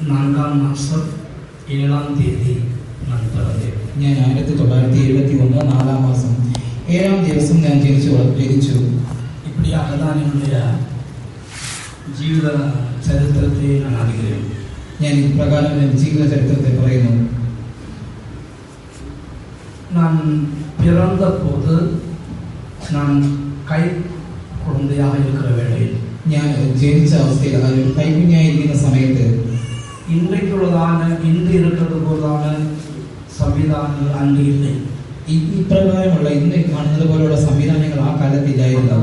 4-ാം മാസം 7-ാം തീയതി ഞാൻ പിറന്നു. ഞാൻ 1971 4-ാം മാസം 7-ാം ദിവസം ഞാൻ ജനിച്ചു. இப்படியாகத்தான் என்னுடைய ജീവിത ചരിത്രത്തെ ഞാൻ അറിയുകയും ഞാൻ ഇപ്രകാരം എൻ്റെ ജീവിത ചരിത്രത്തെ പറയുന്നു. நான் பிறந்த போது நான் கை குழந்தையாக இருக்கிற வேளையில் ഞാൻ ജനിച്ച അവസ്ഥയിൽ കൈക്കുഞ്ഞായിരിക്കുന്ന സമയത്ത് ഇന്ന് இருக்கிறது போலான സംവിധാനങ്ങൾ അന്ന് ഇല്ല. ഇപ്രകാരമുള്ള ഇന്ന് കാണുന്നത് പോലുള്ള സംവിധാനങ്ങൾ ആ കാലത്തില്ലായിരുന്നു.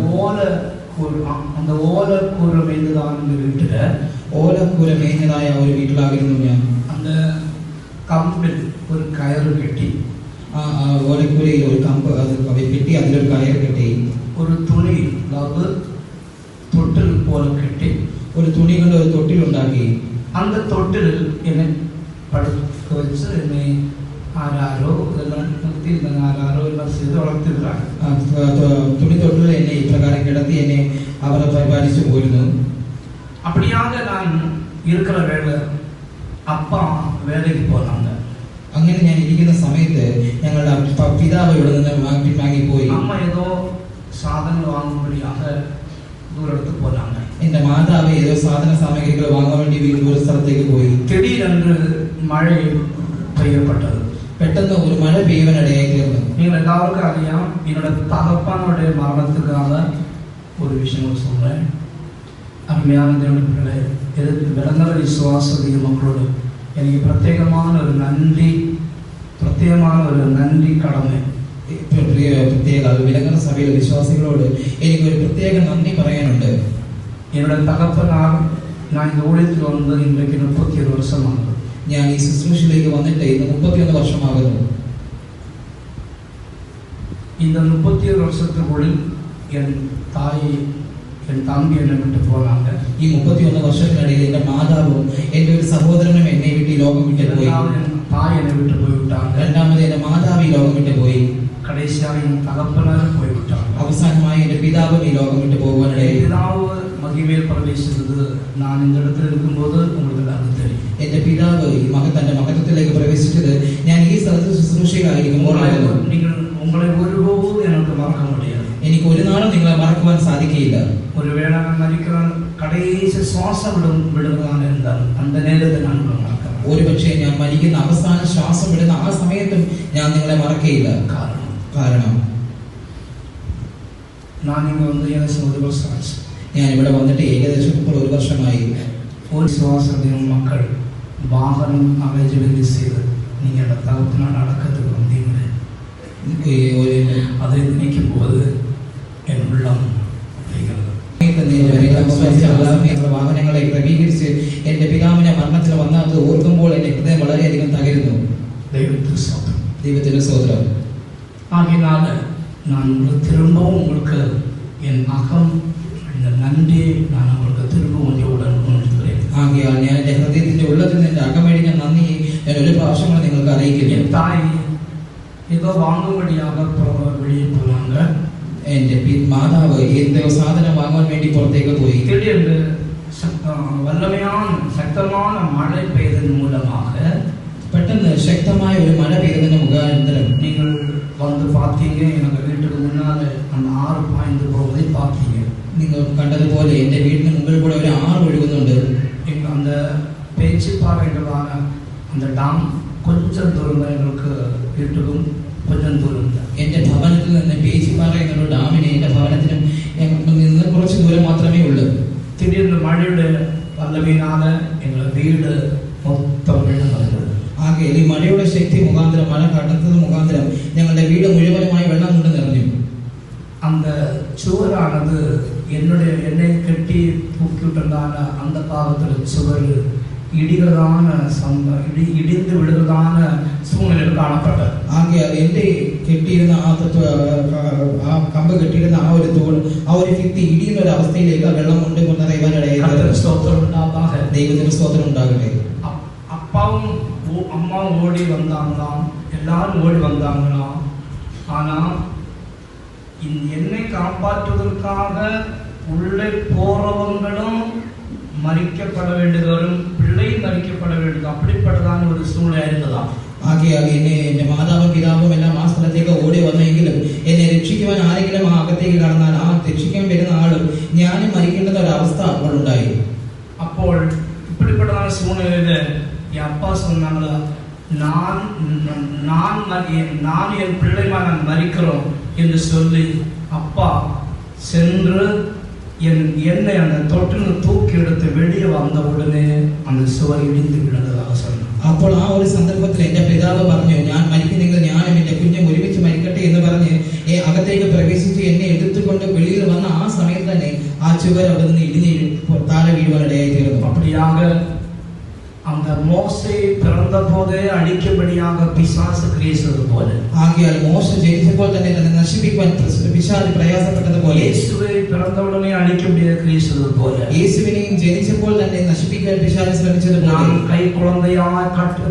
அந்த ஓலக்கூரை மேய்ந்ததான വീട്ടില് ഓലക്കൂര മേഞ്ഞതായ ഒരു വീട്ടിലായിരുന്നു ഞാൻ. அந்த കമ്പിൽ ഒരു കയറ് കെട്ടി, ആ ഓലക്കൂരയിൽ ഒരു കമ്പ് അത് കെട്ടി, അതിലൊരു കയർ കെട്ടി, ഒരു തുണി അതായത് തൊട്ടിൽ പോലെ കെട്ടി, ഒരു തുണി കൊണ്ട് ഒരു തൊട്ടിലുണ്ടാക്കി. அந்த தொட்டிலில் என்னை படுக்க வச்சு என்னை ആരാരോ ഇതെല്ലാം നിർത്തിയിരുന്ന ആരാരോ എല്ലാം ചെയ്ത് വളർത്തിയതാണ്. തുണി തൊട്ടിൽ എന്നെ ഇപ്രകാരം കിടത്തി എന്നെ അവരെ പരിപാലിച്ചു പോയിരുന്നു. அப்படியாக நான் இருக்கிற வேலை அப்பா വേലയ്ക്ക് പോകാറുണ്ട്. അങ്ങനെ ഞാൻ ഇരിക്കുന്ന സമയത്ത് ഞങ്ങളുടെ പിതാവ് ഇവിടെ നിന്ന് വാങ്ങിപ്പോയി. അമ്മ ഏതോ സാധനങ്ങൾ വാങ്ങുമ്പോഴാക ദൂരത്ത് പോകാറുണ്ട്. എന്റെ മാതാവ് ഏതോ സാധന സാമഗ്രികൾ വാങ്ങാൻ വേണ്ടി വീണ്ടും ഒരു സ്ഥലത്തേക്ക് പോയി. திடீரென்று മഴ പെയ്യപ്പെട്ടത്. പെട്ടെന്ന് ഒരു മഴ പെയ്യുവാനിടയായി തീർന്നു. നിങ്ങൾ എല്ലാവർക്കും അറിയാം, என்னோட தகப்பனுடைய மரணத்துக்காக ஒரு விஷயம் சொல்றேன். അരുമയാന പിള്ളേ, വിളങ്ങുന്ന വിശ്വാസീയ മക്കളോട് എനിക്ക് പ്രത്യേകമായ ഒരു നന്ദി കടമ. പ്രത്യേക വിലങ്ങുന്ന സഭയിലെ വിശ്വാസികളോട് എനിക്കൊരു പ്രത്യേക നന്ദി പറയാനുണ്ട്. என்னோட தகப்பனார் நான் இந்த ஊழியத்தில் வந்து இன்றைக்கு 31 வருஷமாகுது. ഞാൻ ഈ ശുശ്രൂഷയിലേക്ക് വന്നിട്ട് ഇന്ന് 31 വർഷമാകുന്നു. இந்த 31 வருஷத்துக்குള്ളിൽ என் தாய் என் தம்பி என்னை விட்டு போனாங்க. ഈ 31 വർഷത്തിനിടയിൽ എന്റെ മാതാവും എന്റെ ഒരു സഹോദരനും എന്നെ വിട്ട് ലോകം വിട്ട് പോയി. தாய் என்னை விட்டு போய்விட்டாங்க. രണ്ടാമത് എന്റെ മാതാവ് ഈ ലോകം വിട്ട് പോയി. കടേശിയായി എൻ തകപ്പനാരും പോய்விட்டாங்க. അവസാനമായി എന്റെ പിതാവും ഈ ലോകം വിട്ട് പോകുവാനിടയായി. പിതാവ് മഹിമയിൽ പ്രവേശിച്ചത് ഞാൻ இந்த இடத்துல இருக்கும்போது உங்களுக்கு എല്ലാവർക്കും தெரியும். എന്റെ പിതാവ് തന്റെ മഹത്വത്തിലേക്ക് പ്രവേശിച്ചത് ഞാൻ ഈ സ്ഥലത്ത് ശുശ്രൂഷയിലായിരിക്കുമ്പോഴായിരുന്നു. ഉങ്ങളെ ഒരുപോലും എനിക്ക് മറക്കാൻ முடியாது. എനിക്ക് ഒരു നാളും നിങ്ങളെ മറക്കുവാൻ സാധിക്കില്ല. ഒരു വേള മരിക്കാൻ കടേശ ശ്വാസം വിടുന്നതാണ് എന്താണ് അന്ത നേരത്തെ ഞാൻ മറക്കാം. ഒരു പക്ഷേ ഞാൻ മരിക്കുന്ന അവസാന ശ്വാസം വിടുന്ന ആ സമയത്തും ഞാൻ നിങ്ങളെ മറക്കയില്ല. കാരണം ഞാൻ ഇങ്ങ് വന്ന് ഏകദേശം 1 വർഷമായി. ഞാൻ ഇവിടെ വന്നിട്ട് ഏകദേശം ഇപ്പോൾ 1 വർഷമായി. ഒരു വിശ്വാസത്തിനും മക്കൾ വാഹനം അറേഞ്ച്മെന്റ് ചെയ്ത് നിങ്ങളുടെ തകപ്പനാണ് അടക്കത്തിൽ വന്നീങ്ങളെ അത് നിൽക്കുമ്പോൾ എന്നുള്ള വാഹനങ്ങളെ ക്രമീകരിച്ച് എന്റെ പിതാവിന്റെ മരണത്തിൽ വന്നത് ഓർക്കുമ്പോൾ എന്റെ ഹൃദയം വളരെയധികം തകരുന്നു. ദൈവത്തിന്റെ സ്തോത്രം. ആകയാൽ ഞാൻ திரும்பவும் உங்களுக்கு என் அகம் இந்த நன்றியை நான் உங்களுக்கு திரும்பவும் உணர்த்துகிறேன். ആകയാൽ ഞാൻ എന്റെ ഹൃദയത്തിന്റെ ഉള്ളതിൽ നിന്ന് എന്റെ അകമഴിഞ്ഞ നന്ദി ഞാൻ ഒരു പ്രാവശ്യം നിങ്ങൾക്ക് അറിയിക്കുന്നു. என் தாய் ஏதோ വാങ്ങുമ്പടിயாக வெளியே போனாங்க. എന്റെ മാതാവ് എന്തോ സാധനം വാങ്ങാൻ വേണ്ടി പുറത്തേക്ക് പോയി. திடீரென்று വല്ലമயான ശക്തമായ മഴ പെയ്തതിന് മൂലமாக പെട്ടെന്ന് ശക്തമായ ഒരു മഴ പെയ്തതിന് മുഖാന്തരം നിങ്ങൾ വന്ന് பார்த்தீங்க. எனக்கு வீட்டுக்கு முன்னால அந்த ஆறு பாய்ந்து போவதை பார்த்தீங்க. നിങ്ങൾ കണ്ടതുപോലെ എന്റെ വീടിന് മുമ്പിൽ കൂടെ ഒരു ആറ് ഒഴുകുന്നുണ്ട്. அந்த பேச்சிப்பாறைகளான அந்த டாம் கொஞ்சம் தூരം எங்களுக்கு വീട്ടുക്കും கொஞ்சம் ദൂരം. എന്റെ ഭവനത്തിൽ നിന്ന് പേച്ചിപ്പാറ എന്നുള്ള ഡാമിന് എന്റെ ഭവനത്തിനും നിന്ന് കുറച്ച് ദൂരം മാത്രമേ ഉള്ളൂ. திடீர்னு മഴയുടെ വല്ലമീനാല ഞങ്ങളുടെ വീട് മൊത്തം വെള്ളം നിറഞ്ഞത്. ആകെ ഈ മഴയുടെ ശക്തി മുഖാന്തരം, മഴ കടന്നത് മുഖാന്തരം ഞങ്ങളുടെ വീട് മുഴുവനുമായി വെള്ളം കൊണ്ട് നിറഞ്ഞു. அந்த சுவரானது என்னை கட்டி தூக்கிவிட்டதான அந்த பாகத்தில் சுவர் ഇടിந்து വിടുന്നതാന സൂര്യനിൽ കാണപ്പെട്ടത്. ആകെ എന്റെ കെട്ടിയിരുന്ന ആ കമ്പ് കെട്ടിയിരുന്ന ആ ഒരു തൂൺ, ആ ഒരു ഭിത്തി ഇടിയുന്ന ഒരു അവസ്ഥയിലേക്ക് വെള്ളം കൊണ്ട് കൊണ്ടുവരാനിടയായി. ദൈവത്തിന് സ്തോത്രം ഉണ്ടാകട്ടെ. അപ്പാവും അമ്മാവും ഓടി വന്നാங்களாம், எல்லாரும் ஓடி வந்தாங்களாம். ஆனா என்னை காப்பாற்றுவதற்காக உள்ளே போறவங்களும் மறிக்கப்பட வேண்டியவரும் பிள்ளையும் மறிக்கப்பட வேண்டியது அப்படிப்பட்டதான ஒரு சூழ்நிலை இருந்ததாம். ആകയാൽ എന്റെ മാതാവും പിതാവും എല്ലാം ആ സ്ഥലത്തേക്ക് ഓടി വന്നെങ്കിലും എന്നെ രക്ഷിക്കുവാൻ ആരെങ്കിലും ആ അകത്തേക്ക് കടന്നാൽ ആ രക്ഷിക്കാൻ വരുന്ന ആളും ഞാനും മരിക്കേണ്ടുന്ന ഒരു അവസ്ഥ അപ്പോൾ ഉണ്ടായി. അപ്പോൾ இப்படிப்பட்டதான சூழ்நிலையில என் அப்பா சொன்னாங்க, நான் என் பிள்ளைமா நான் மறிக்கிறோம் என்று சொல்லி அப்பா சென்று என்னை அந்த தொட்டில் தூக்கி எடுத்து வெளியே வந்த உடனே அந்த சுவர் இடிந்து விழுந்ததாக சொன்னார். അപ്പോൾ ആ ഒരു സന്ദർഭത്തിൽ എന്റെ പിതാവ് പറഞ്ഞു, ഞാൻ മരിക്കുന്നെങ്കിൽ ഞാനും എന്റെ കുഞ്ഞും ഒരുമിച്ച് മരിക്കട്ടെ എന്ന് പറഞ്ഞ് അകത്തേക്ക് പ്രവേശിച്ച് എന്നെ എടുത്തുകൊണ്ട് വെളിയിൽ വന്ന ആ സമയത്ത് തന്നെ ആ ചുവർ അവിടെ നിന്ന് ഇടിഞ്ഞ് താഴെ വീഴുവാനിടയായി തീർന്നു. அப்படியாக அந்த மோசே பிறந்த போதே அழிக்கும்படியாக பிசாசு கிரியேசது போல, ആകയാൽ മോശ ജനിച്ചപ്പോൾ തന്നെ തന്നെ നശിപ്പിക്കുവാൻ പിശാച് പ്രയാസപ്പെട്ടതുപോലെ, യേശുവെ പിറന്നയുടനെ അഴിക്കുമ്പടിயாக கிரியேசது போல, യേശുവിനെയും ജനിച്ചപ്പോൾ തന്നെ നശിപ്പിക്കാൻ പിശാച് ശ്രമിച്ചതുപോലെ, കൈ കുളന്തയായ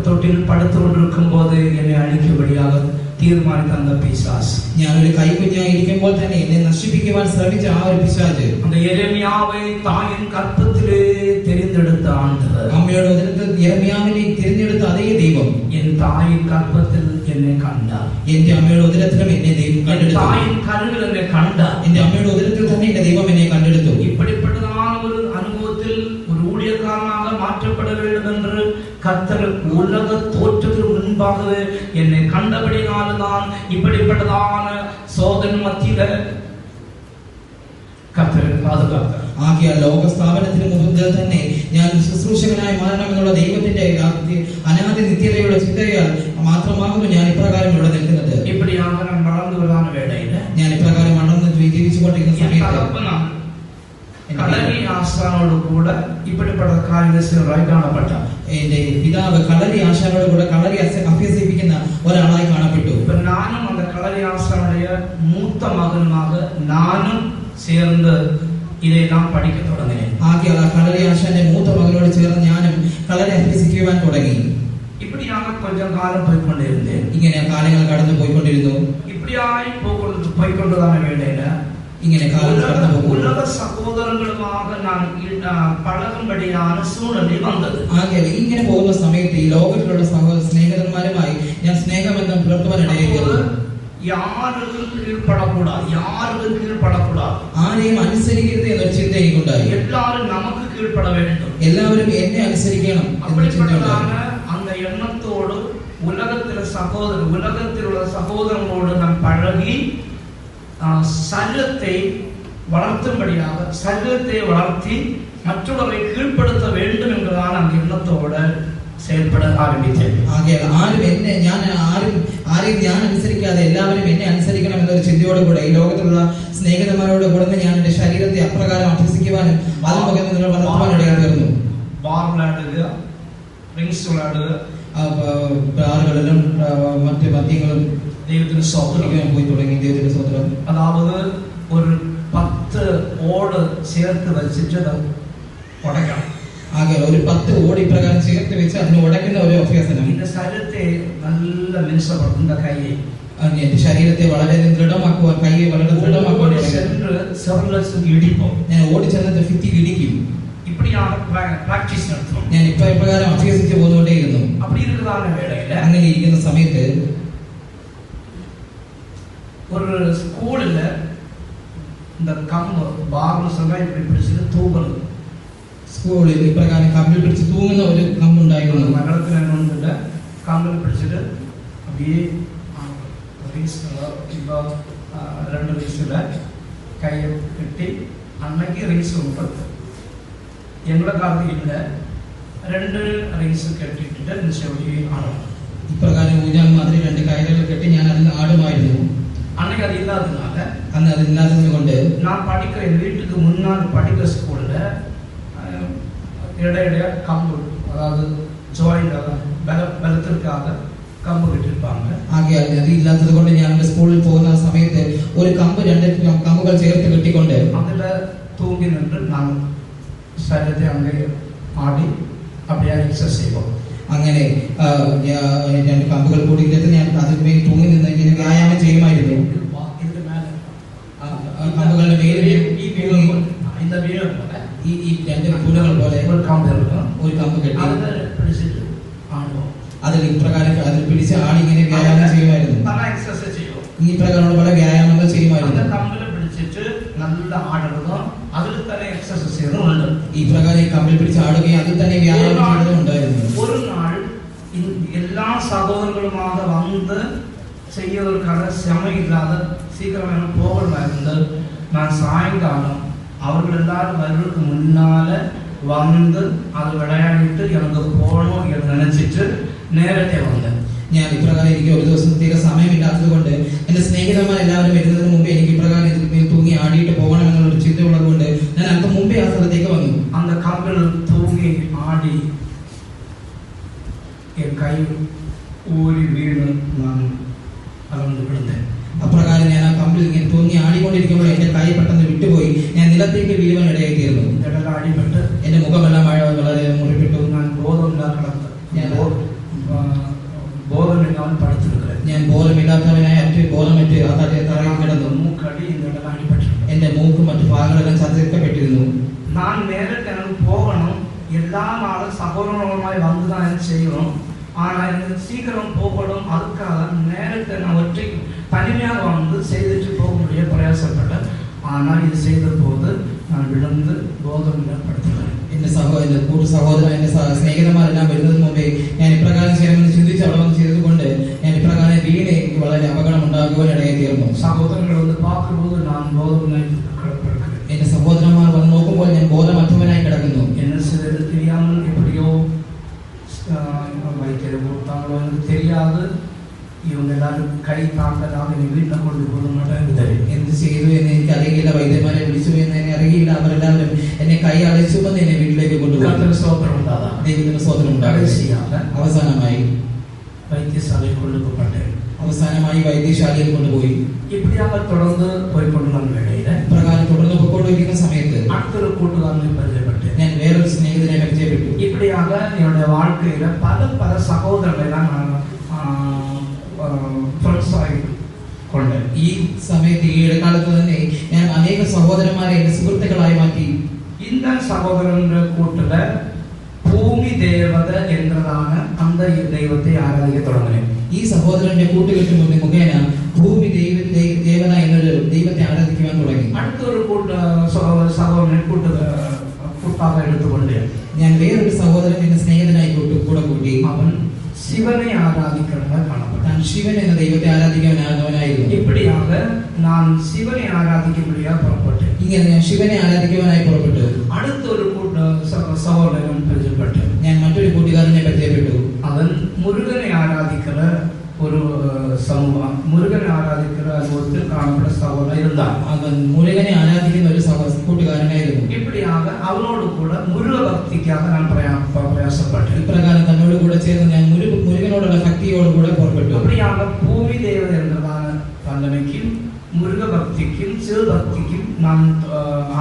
തൊട്ടിൽ പടുത്തുകൊണ്ടിരിക്കും പോത് എന്നെ അഴിക്കുമ്പടിயாக തീരുമാനിച്ച அந்த பிசாசு, ഞാൻ ഒരു കൈക്കുഞ്ഞായിരിക്കുമ്പോൾ തന്നെ എന്നെ നശിപ്പിക്കുവാൻ ശ്രമിച്ച ആ ഒരു പിശാച്, அந்த യെരമ്യാവെ തായിൻ ഗർഭത്തിലെ തിരഞ്ഞെടുത്ത ആണ്ടവർ, അമ്മയുടെ ഉദരത്തിൽ യെരമ്യാവിനെ തിരഞ്ഞെടുത്ത അതേ ദൈവം എൻ തായിൻ ഗർഭത്തിൽ എന്നെ കണ്ടാർ, എന്റെ അമ്മയുടെ ഉദരത്തിലും എന്നെ ദൈവം കണ്ടെടുത്തു, തായിൻ കരുവിൽ എന്നെ കണ്ടാർ, എന്റെ അമ്മയുടെ ഉദരത്തിൽ തന്നെ എന്റെ ദൈവം എന്നെ കണ്ടെടുത്തു. இப்படிப்பட்டதான ஒரு அனுபவத்தில் ஒரு ஊழியக்காரனாக மாற்றப்பட வேண்டும் என்று கர்த்தர் உலக தோற்றத்திற்கு முன்பாகவே என்னை கண்டபடினால்தான் இப்படிப்பட்டதான சோதனை மத்தியில കർത്തർ പാതുകാത്താർ. ആകയാൽ ലോക സ്ഥാപനത്തിന് മുമ്പ് തന്നെ ഞാൻ ശുശ്രൂഷകനായി മാറണമെന്നുള്ള ദൈവത്തിന്റെ അനാദി നിത്യതയുള്ള ചിന്തയാൽ മാത്രമാകുന്നു ഞാൻ ഇപ്രകാരം ഇവിടെ നിൽക്കുന്നത്. இப்படியாக நான் വളർന്നു വരാൻ വേളയിൽ ഞാൻ ഇപ്രകാരം വളർന്ന് ജീവിച്ചുകൊണ്ടിരിക്കുന്ന സമയത്ത് കളരി ആശാനോട് കൂടെ இப்படிப்பட்ட കാര്യങ്ങളായി കാണപ്പെട്ട എന്റെ പിതാവ് കളരി ആശാനോട് കൂടെ കളരി അഭ്യസിപ്പിക്കുന്ന ഒരാളായി കാണപ്പെട്ടു. ഇപ്പൊ ഞാനും அந்த കളരി ആശാനുடைய മൂത്ത മകനുமாக நானும் சேர்ந்து ഇതെല്ലാം പഠിക്കാൻ തുടങ്ങി. ആകയാൽ കളരി ആശാന്റെ മൂത്ത മകനോട് ചേർന്ന് ഞാനും കളരി അഭ്യസിക്കുവാൻ തുടങ്ങി. இப்படியாக கொஞ்சம் காலம் போய்കൊണ്ടിരുന്നു. ഇങ്ങനെ കാലങ്ങൾ കടന്നു പോയിക്കൊണ്ടിരുന്നു. இப்படியாയി പോയിക്കൊണ്ടതാன വേളയില ഇങ്ങനെ ഉലക സഹോദരങ്ങളുമായി ഞാൻ പഴകുമ്പടിയാണ് സൂഴലിൽ വന്നത്. ആകയാൽ ഇങ്ങനെ പോകുന്ന സമയത്ത് ഈ ലോകത്തിലുള്ള സ്നേഹിതന്മാരുമായി ഞാൻ സ്നേഹബന്ധം പുലർത്തുവാനിടയായി. யாருக்கும் கீழ்ப்படக்கூடாது, ആരെയും അനുസരിക്കരുത് എന്നൊരു ചിന്ത എനിക്കുണ്ടായി. எல்லாரும் நமக்கு கீழ்ப்பட வேண்டும், എല്ലാവരും എന്നെ അനുസരിക്കണം എന്ന ചിന്തയുണ്ടായി. அந்த எண்ணத்தோடு உலகத்திലുള്ള സഹോദരങ്ങളോട് നാം പഴകി ശരീരത്തെ വളർത്തുമ്പടിயாக ശരീരത്തെ വളർത്തി മറ്റുള്ളവരെ കീഴ്പ്പെടുത്ത வேண்டும் എന്നുള്ളതാണ് அந்த എണ്ണത്തോട് செயல்பட ആരംഭിച്ചത്. ആകയാൽ ആരെയും ഞാൻ അനുസരിക്കാതെ എല്ലാവരും എന്നെ അനുസരിക്കണം എന്നൊരു ചിന്തയോടുകൂടെ ഈ ലോകത്തിലുള്ള സ്നേഹിതന്മാരോട് കൂടെ ഞാൻ എന്റെ ശരീരത്തെ അപ്രകാരം അഭ്യസിക്കുവാനും അത് മുഖേന നിങ്ങൾ വളർത്തുവാനിടയായി തീർന്നു. ബാറുകളിലും മറ്റ് മദ്യങ്ങളും ദൈവത്തിന് സ്തോത്രം പോയി തുടങ്ങി. ദൈവത്തിന്റെ സ്തോത്രം. അതായത് ഒരു 10 ഓട് ചേർത്ത് വെച്ചിട്ട് ഉടക്കണം. ആകെ ഒരു 10 ഓടി പ്രകാരം ചേർത്ത് വെച്ച് അതിന് ഉടയ്ക്കുന്ന ഒരു അഭ്യാസനം. ശരീരത്തെ നല്ല മിനുസപ്പെടുത്തുന്ന കൈയെ എന്റെ ശരീരത്തെ വളരെ ദൃഢമാക്കുവാൻ, കൈയെ വളരെ ദൃഢമാക്കുവാൻ ഞാൻ ഓടി ചെന്നിട്ട് ഭിത്തി ഇടിക്കും. പ്രാക്ടീസ് നടത്തും. ഞാൻ ഇപ്രകാരം അഭ്യസിച്ച് പോന്നുകൊണ്ടേയിരുന്നു. അങ്ങനെ ഇരിക്കുന്ന സമയത്ത് ഒരു സ്കൂളില് இந்த கம்பு பார்னு சொன்னா இப்படி பிடிச்சிட்டு தூங்கணும். സ്കൂളിൽ ഇപ്രകാരം കമ്പിൽ പിടിച്ച് തൂങ്ങുന്ന ഒരു കമ്പുണ്ടായിരുന്നു. നഗരത്തിനുണ്ട് കമ്പിൽ പിടിച്ചിട്ട് அப்படியே இப்போ 2 റീസിൽ കയ്യിൽ കെട്ടി അന്നേക്ക് റീസ് ഉണ്ട്. ഞങ്ങളുടെ കാലത്ത് ഇല്ല, 2 റീസ് കെട്ടിയിട്ടിട്ട് ചെവിടി ആടണം. ഇപ്രകാരം ഊഞ്ഞാൽ മാതിരി 2 കയറുകൾ കെട്ടി ഞാൻ അതിന് ആടുമായിരുന്നു. அன்னைக்கு அது இல்லாததுனால അന്ന് അത് ഇല്ലാത്തത് കൊണ്ട് நான் படிக்கிற என் வீட்டுக்கு முன்னால் படிக்கிற ஸ்கூல்ல இடையிடையே கம்பு, அதாவது ஜாயிண்ட் ബലത്തിற்காக കമ്പ് കെട്ടിരുപ്പാங்க. ആകയാൽ അത് ഇല്ലാത്തത് കൊണ്ട് ഞാൻ സ്കൂളിൽ പോകുന്ന സമയത്ത് ഒരു കമ്പ് 2 കമ്പുകൾ ചേർത്ത് കെട്ടിക്കൊണ്ട് അതില് തൂങ്ങി നിന്ന് നാം ശരീരത്തെ അങ്ങനെ ആടി அப்படியே എക്സസൈസ് ചെയ്യും. അങ്ങനെ 2 കമ്പുകൾ കൂടിയിട്ട് ഞാൻ അതിന്മേൽ തൂങ്ങി നിന്ന് ഇങ്ങനെ വ്യായാമം ചെയ്യുമായിരുന്നു. കമ്പുകളുടെ മേലെ ഈ രണ്ട് തൂണുകൾ പോലെ ഒരു കമ്പ് ഇറക്കും, ഒരു കമ്പ് കെട്ടി അതിനെ പിടിച്ചിട്ട് ആടും. അതിൽ ഇപ്രകാരം അതിൽ പിടിച്ച് ആളിങ്ങനെ വ്യായാമം ചെയ്യുമായിരുന്നു. പല എക്സസൈസ് ചെയ്യും. ഈ പ്രകാരമുള്ള പല വ്യായാമങ്ങൾ ചെയ്യുമായിരുന്നു. കമ്പിൽ പിടിച്ചിട്ട് നല്ല ആടുന്നതും അതിൽ തന്നെ എക്സസൈസ് ചെയ്യുന്നുണ്ട്. ഈ പ്രകാരം ഈ കമ്പിൽ പിടിച്ച് ആടുകയും അതിൽ തന്നെ വ്യായാമം ചെയ്യുന്നതും ഉണ്ടായിരുന്നു. ഒരു നാൾ എല്ലാ സഹോദരങ്ങളുமாக வந்து செய்வதற்காக சமையில்லாத சீக்கிரமாக போகணுமாயிருந்து நான் சாயங்காலம் அவர்கள் எல்லாரும் வர்றதுக்கு முன்னால வந்து அது விளையாடிட்டு எனக்கு போகணும் എന്ന് நினைச்சிட்டு നേരത്തെ വന്നത്. ഞാൻ ഇപ്രകാരം എനിക്ക് ഒരു ദിവസം തീരെ സമയമില്ലാത്തത് കൊണ്ട് എന്റെ സ്നേഹിതന്മാർ എല്ലാവരും വരുന്നതിന് മുമ്പേ എനിക്ക് ഇപ്രകാരം തൂങ്ങി ആടിയിട്ട് പോകണമെന്നുള്ള ഒരു ചിന്ത ഉള്ളത് കൊണ്ട് ഞാൻ അല്പം മുമ്പേ ആ സ്ഥലത്തേക്ക് വന്നു. அந்த கம்பில் தூங்கி ஆடி என் கை ஊறி വീണ് ഞാൻ അലർന്നു വിழுந்தேன். അപ്രകാരം ഞാൻ ആ കമ്പിൽ ഇങ്ങനെ തൂങ്ങി ആടിക്കൊണ്ടിരിക്കുമ്പോൾ എന്റെ കൈ പെട്ടെന്ന് വിട്ടുപോയി. ഞാൻ നിലത്തേക്ക് വീഴുവാൻ ഇടയായി തീർന്നു. അടിപ്പെട്ട് എന്റെ മുഖമെല്ലാം വളരെ മുറിപ്പെട്ടു. ഞാൻ ബോധമില്ലാതെ പഠിച്ചിരിക്കുന്നത്. ഞാൻ ബോധമില്ലാത്തവനായി ബോധമറ്റ് ആ തറയിൽ കിടന്നു. മൂക്കടി അടിപ്പെട്ടു. എന്റെ മൂക്കും മറ്റു ഭാഗങ്ങളെല്ലാം ചതക്കപ്പെട്ടിരുന്നു. ഞാൻ നേരത്തെ പോകണം, എല്ലാ നാളും സഹോദരങ്ങളുമായി വന്ന് ഞാൻ ചെയ്യണം. ஆனால் எனக்கு சீக்கிரம் போகணும், அதுக்காக நேரத்தை நான் ஒற்றைக்கு தனிமையாக வந்து செய்துட்டு போக முடிய பிரயாசப்பட்டேன். ஆனால் இது செய்த போது நான் விழுந்து ബോധമില്ലാപ്പെടുത്തുന്നത്. എന്റെ സഹോദരൻ എന്റെ സ്നേഹിതന്മാരെല്ലാം വരുന്നതിന് മുമ്പേ ഞാൻ ഇപ്രകാരം ചെയ്യണമെന്ന് ചിന്തിച്ച് അവിടെ വന്ന് ചെയ്തതുകൊണ്ട് ഞാൻ ഇപ്രകാരം വീണ് എനിക്ക് വളരെ അപകടം ഉണ്ടാകുവാൻ ഇടയായി തീർന്നു. സഹോദരങ്ങൾ വന്ന് പാക്കുമ്പോൾ ഞാൻ ബോധമില്ലായി കിടപ്പെടുന്നത്. എന്റെ സഹോദരന്മാർ വന്ന് നോക്കുമ്പോൾ ഞാൻ ബോധമറ്റവനായി കിടക്കുന്നു. എന്നെ தெரியாமல் எப்படியோ வைத்தியரை கொடுத்தாங்களோ எனக்கு தெரியாது. இவங்க எல்லாரும் கை தாண்டதாக என் வீட்டில் கொண்டு போக மாட்டேன். എന്ത് ചെയ്തു എന്ന് എനിക്ക് അറിയില്ല. വൈദ്യന്മാരെ വിളിച്ചു എന്ന് എന്നെ അറിയില്ല. അവരെല്ലാവരും എന്നെ കൈ അടച്ചുകൊണ്ട് എന്നെ വീട്ടിലേക്ക് കൊണ്ടുപോയി. സ്തോത്രം ഉണ്ടാകാം. ദൈവത്തിന് സ്തോത്രം ഉണ്ടാകാം. അവസാനമായി வைத்தியசாலை கொண்டு போகப்பட்டேன். അവസാനമായി വൈദ്യശാലയിൽ കൊണ്ടുപോയി. இப்படியாக தொடர்ந்து போய்കൊണ്ടുള്ള വേളയിൽ പ്രകാരം തുടർന്ന് പോയിക്കൊണ്ടിരിക്കുന്ന സമയത്ത് അടുത്തൊരു കൂട്ടുകാരനെ പരിചയപ്പെട്ടു. ഞാൻ വേറൊരു സ്നേഹിതനെ പരിചയപ്പെട്ടു. இப்படியாக என்னுடைய வாழ்க்கையில பல சகோதரர்களை நான் ഫ്രണ്ട്സ് ആയി കൊണ്ട് ഈ സമയത്ത് ഈ ഇടക്കാലത്ത് തന്നെ ഞാൻ അനേക സഹോദരന്മാരെ എന്റെ സുഹൃത്തുക്കളായി മാറ്റി. இந்த சகோதரന്റെ കൂട്ടിல ഭൂമി ദേവത എന്നതാണ് அந்த ദൈവത്തെ ആരാധിക്കാൻ തുടങ്ങി. ഈ സഹോദരന്റെ കൂട്ടുകെട്ട് മുഖേന ഭൂമി ദേവത എന്നൊരു ദൈവത്തെ ആരാധിക്കുവാൻ തുടങ്ങി. അടുത്തൊരു സഹോദരനെ കൂട്ടാക എടുത്തുകൊണ്ട് ഞാൻ വേറൊരു സഹോദരൻ എന്റെ സ്നേഹിതനായി കൂടെ കൂട്ടി. അവൻ ശിവനെ ആരാധിക്കണമെന്ന് കാണപ്പെട്ടു. താൻ ശിവൻ എന്ന ദൈവത്തെ ആരാധിക്കുവാനായിരുന്നു. இப்படியாக நான் சிவனை ஆராதிக்கும்படியாக புறப்பட்டேன். ഇങ്ങനെ ഞാൻ ശിവനെ ആരാധിക്കുവാനായി പുറപ്പെട്ടു. അടുത്തൊരു സഹോദരൻ പരിചയപ്പെട്ടു. ഞാൻ മറ്റൊരു കൂട്ടുകാരനെ പരിചയപ്പെട്ടു. അവൻ മുരുകനെ ആരാധിക്കുന്ന ഒരു സമൂഹം, മുരുകനെ ആരാധിക്കുന്ന അനുഭവത്തിൽ കാണപ്പെട്ട സഹോദരൻ இருந்தான். അവൻ മുരുകനെ ആരാധിക്കുന്ന ഒരു കൂട്ടുകാരനായിരുന്നു. இப்படியாக அவனோடு கூட முருக பக்திக்காக நான் பிரயாசப்பட்டேன். ഇപ്രകാരം തന്നോട് കൂടെ ചേർന്ന് ഞാൻ മുരുകനോടുള്ള ഭക്തിയോട് കൂടെ പുറപ്പെട്ടു. அப்படியாக பூமி தேவதை என்றதான தண்டனைக்கும் മുരുക ഭക്തിക്കും ശിവഭക്തിക്കും നാം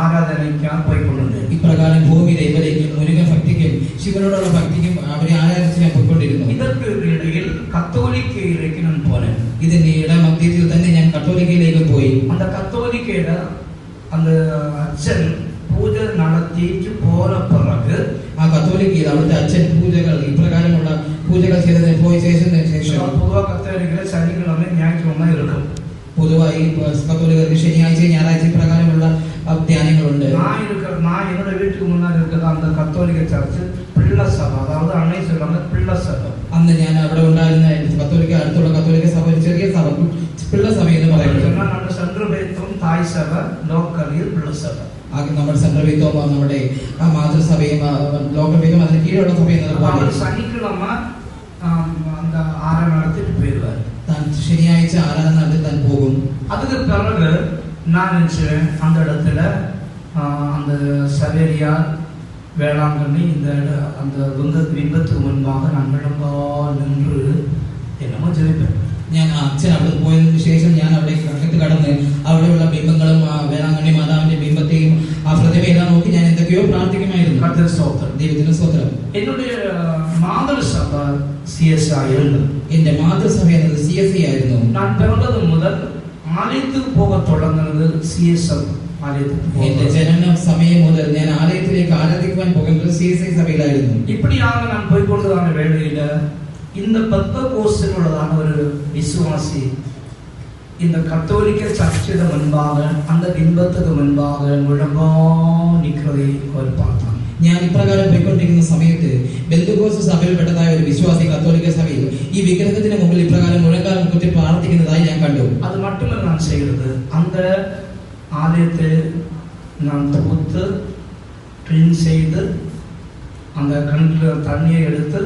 ആരാധനയ്ക്കാണ് പോയിക്കൊണ്ടിരുന്നത്. ഇപ്രകാരം ഭൂമി ദേവതയ്ക്കും മുരുക ഭക്തിക്കും ശിവനോടുള്ള ഭക്തിക്കും അവരെ ആരാധിച്ച് ഞാൻ പോയിക്കൊണ്ടിരുന്നു. ഇതൊക്കെ ഇടയിൽ കത്തോലിക്കയിലേക്ക് ഞാൻ പോയി. ഇതിന്റെ ഇടമധ്യത്തിൽ തന്നെ ഞാൻ കത്തോലിക്കയിലേക്ക് പോയി. அந்த கத்தோலிக்கையில அந்த അച്ഛൻ പൂജ നടത്തിയിട്ട് പോയ പിറക് ആ കത്തോലിക്കയിൽ അവിടുത്തെ അച്ഛൻ പൂജകൾ ഇപ്രകാരമുള്ള പൂജകൾ ചെയ്തതിന് പോയ ശേഷം പൊതുവാ കത്തോലിക്കയിലെ ശനിക്കിഴമ ഞായറാഴ്ച ഇരിക്കും. പൊതുവായി കത്തോലിക്കർക്ക് ശനിയാഴ്ച ഞായറാഴ്ച പ്രകാരമുള്ള ധ്യാനങ്ങളുണ്ട്. நான் என்னோட வீட்டுக்கு முன்னாடி இருக்கிற அந்த கத்தோலிக்க சர்ச் பிள்ளை சபை, அதாவது அன்னை சொல்றாங்க பிள்ளை சபை. അന്ന് ഞാൻ അവിടെ ഉണ്ടായിരുന്ന കത്തോലിക്ക അടുത്തുള്ള കത്തോലിക്ക സഭ ചെറിയ സഭ പിള്ള സഭ എന്ന് പറയുന്നത് നമ്മുടെ സെൻട്രൽ ബേത്തും തായ് സഭ ലോക്കലിൽ പിള്ള സഭ. നമ്മുടെ സെൻട്രൽ ബേത്തും നമ്മുടെ മാതൃസഭയും ലോക്കൽ ബേത്തും അതിന് കീഴിലുള്ള സഭ എന്നത് ശനിക്കിഴമ அந்த ஆராதனை நடத்திட்டு போயிடுவார். താൻ ശനിയാഴ്ച ആരാധന നടത്തി താൻ പോകും. அதுக்கு பிறகு நான் நினைச்சேன் அந்த இடத்துல அந்த சவேரியா வேளாங்கண்ணி இந்த அந்த பிம்பத்துக்கு முன்பாக நான் விளம்பா நின்று என்னமோ ஜெபிப்பேன். ഞാൻ അച്ഛൻ അവിടെ പോയതിനു ശേഷം ഞാൻ അവിടെ അകത്ത് കടന്ന് അവിടെയുള്ള ബിംബങ്ങളും വേളാങ്കണ്ണി മാതാവിന്റെ ബിംബത്തെയും ആ പ്രതിമയെല്ലാം നോക്കി ഞാൻ എന്തൊക്കെയോ പ്രാർത്ഥിക്കുമായിരുന്നു. ദൈവത്തിന് സ്തോത്രം. என்னுடைய മാതൃസഭ CSI ആയിരുന്നു. എന്റെ മാതൃസഭ എന്നത് CSI ആയിരുന്നു. நான் பிறந்தது முதல் ஆலயத்துக்கு போக தொடங்குന്നത് CSI ആലയത്തിൽ എന്റെ ജനന സമയം മുതൽ ഞാൻ ആലയത്തിലേക്ക് ആരാധിക്കുവാൻ പോകുന്നത് CSI സഭയിലായിരുന്നു. இப்படியாக நான் போய்கொண்டதான வேளையில இந்த பெந்தகோஸ்திலுள்ளதான ஒரு விசுவாசி இந்த கத்தோலிக்க சர்ச்சுக்கு முன்பாக அந்த பிம்பத்துக்கு முன்பாக முழங்கா நிற்கிறதை அவர் பார்த்தான். ഞാൻ ഇപ്രകാരം പോയിക്കൊണ്ടിരിക്കുന്ന സമയത്ത് ബെന്തക്കോസ്ത് സഭയിൽപ്പെട്ടതായ ഒരു വിശ്വാസി കത്തോലിക്ക സഭയിൽ ഈ വിഗ്രഹത്തിന് മുമ്പിൽ ഇപ്രകാരം മുഴങ്കാൽ കുത്തി പ്രാർത്ഥിക്കുന്നതായി ഞാൻ കണ്ടു. അത് மட்டுமல்ல நான் செய்கிறது அந்த ஆலயத்தை நான் தூத்து க்ளீன் செய்து அந்த கண்ணில் தண்ணியை எடுத்து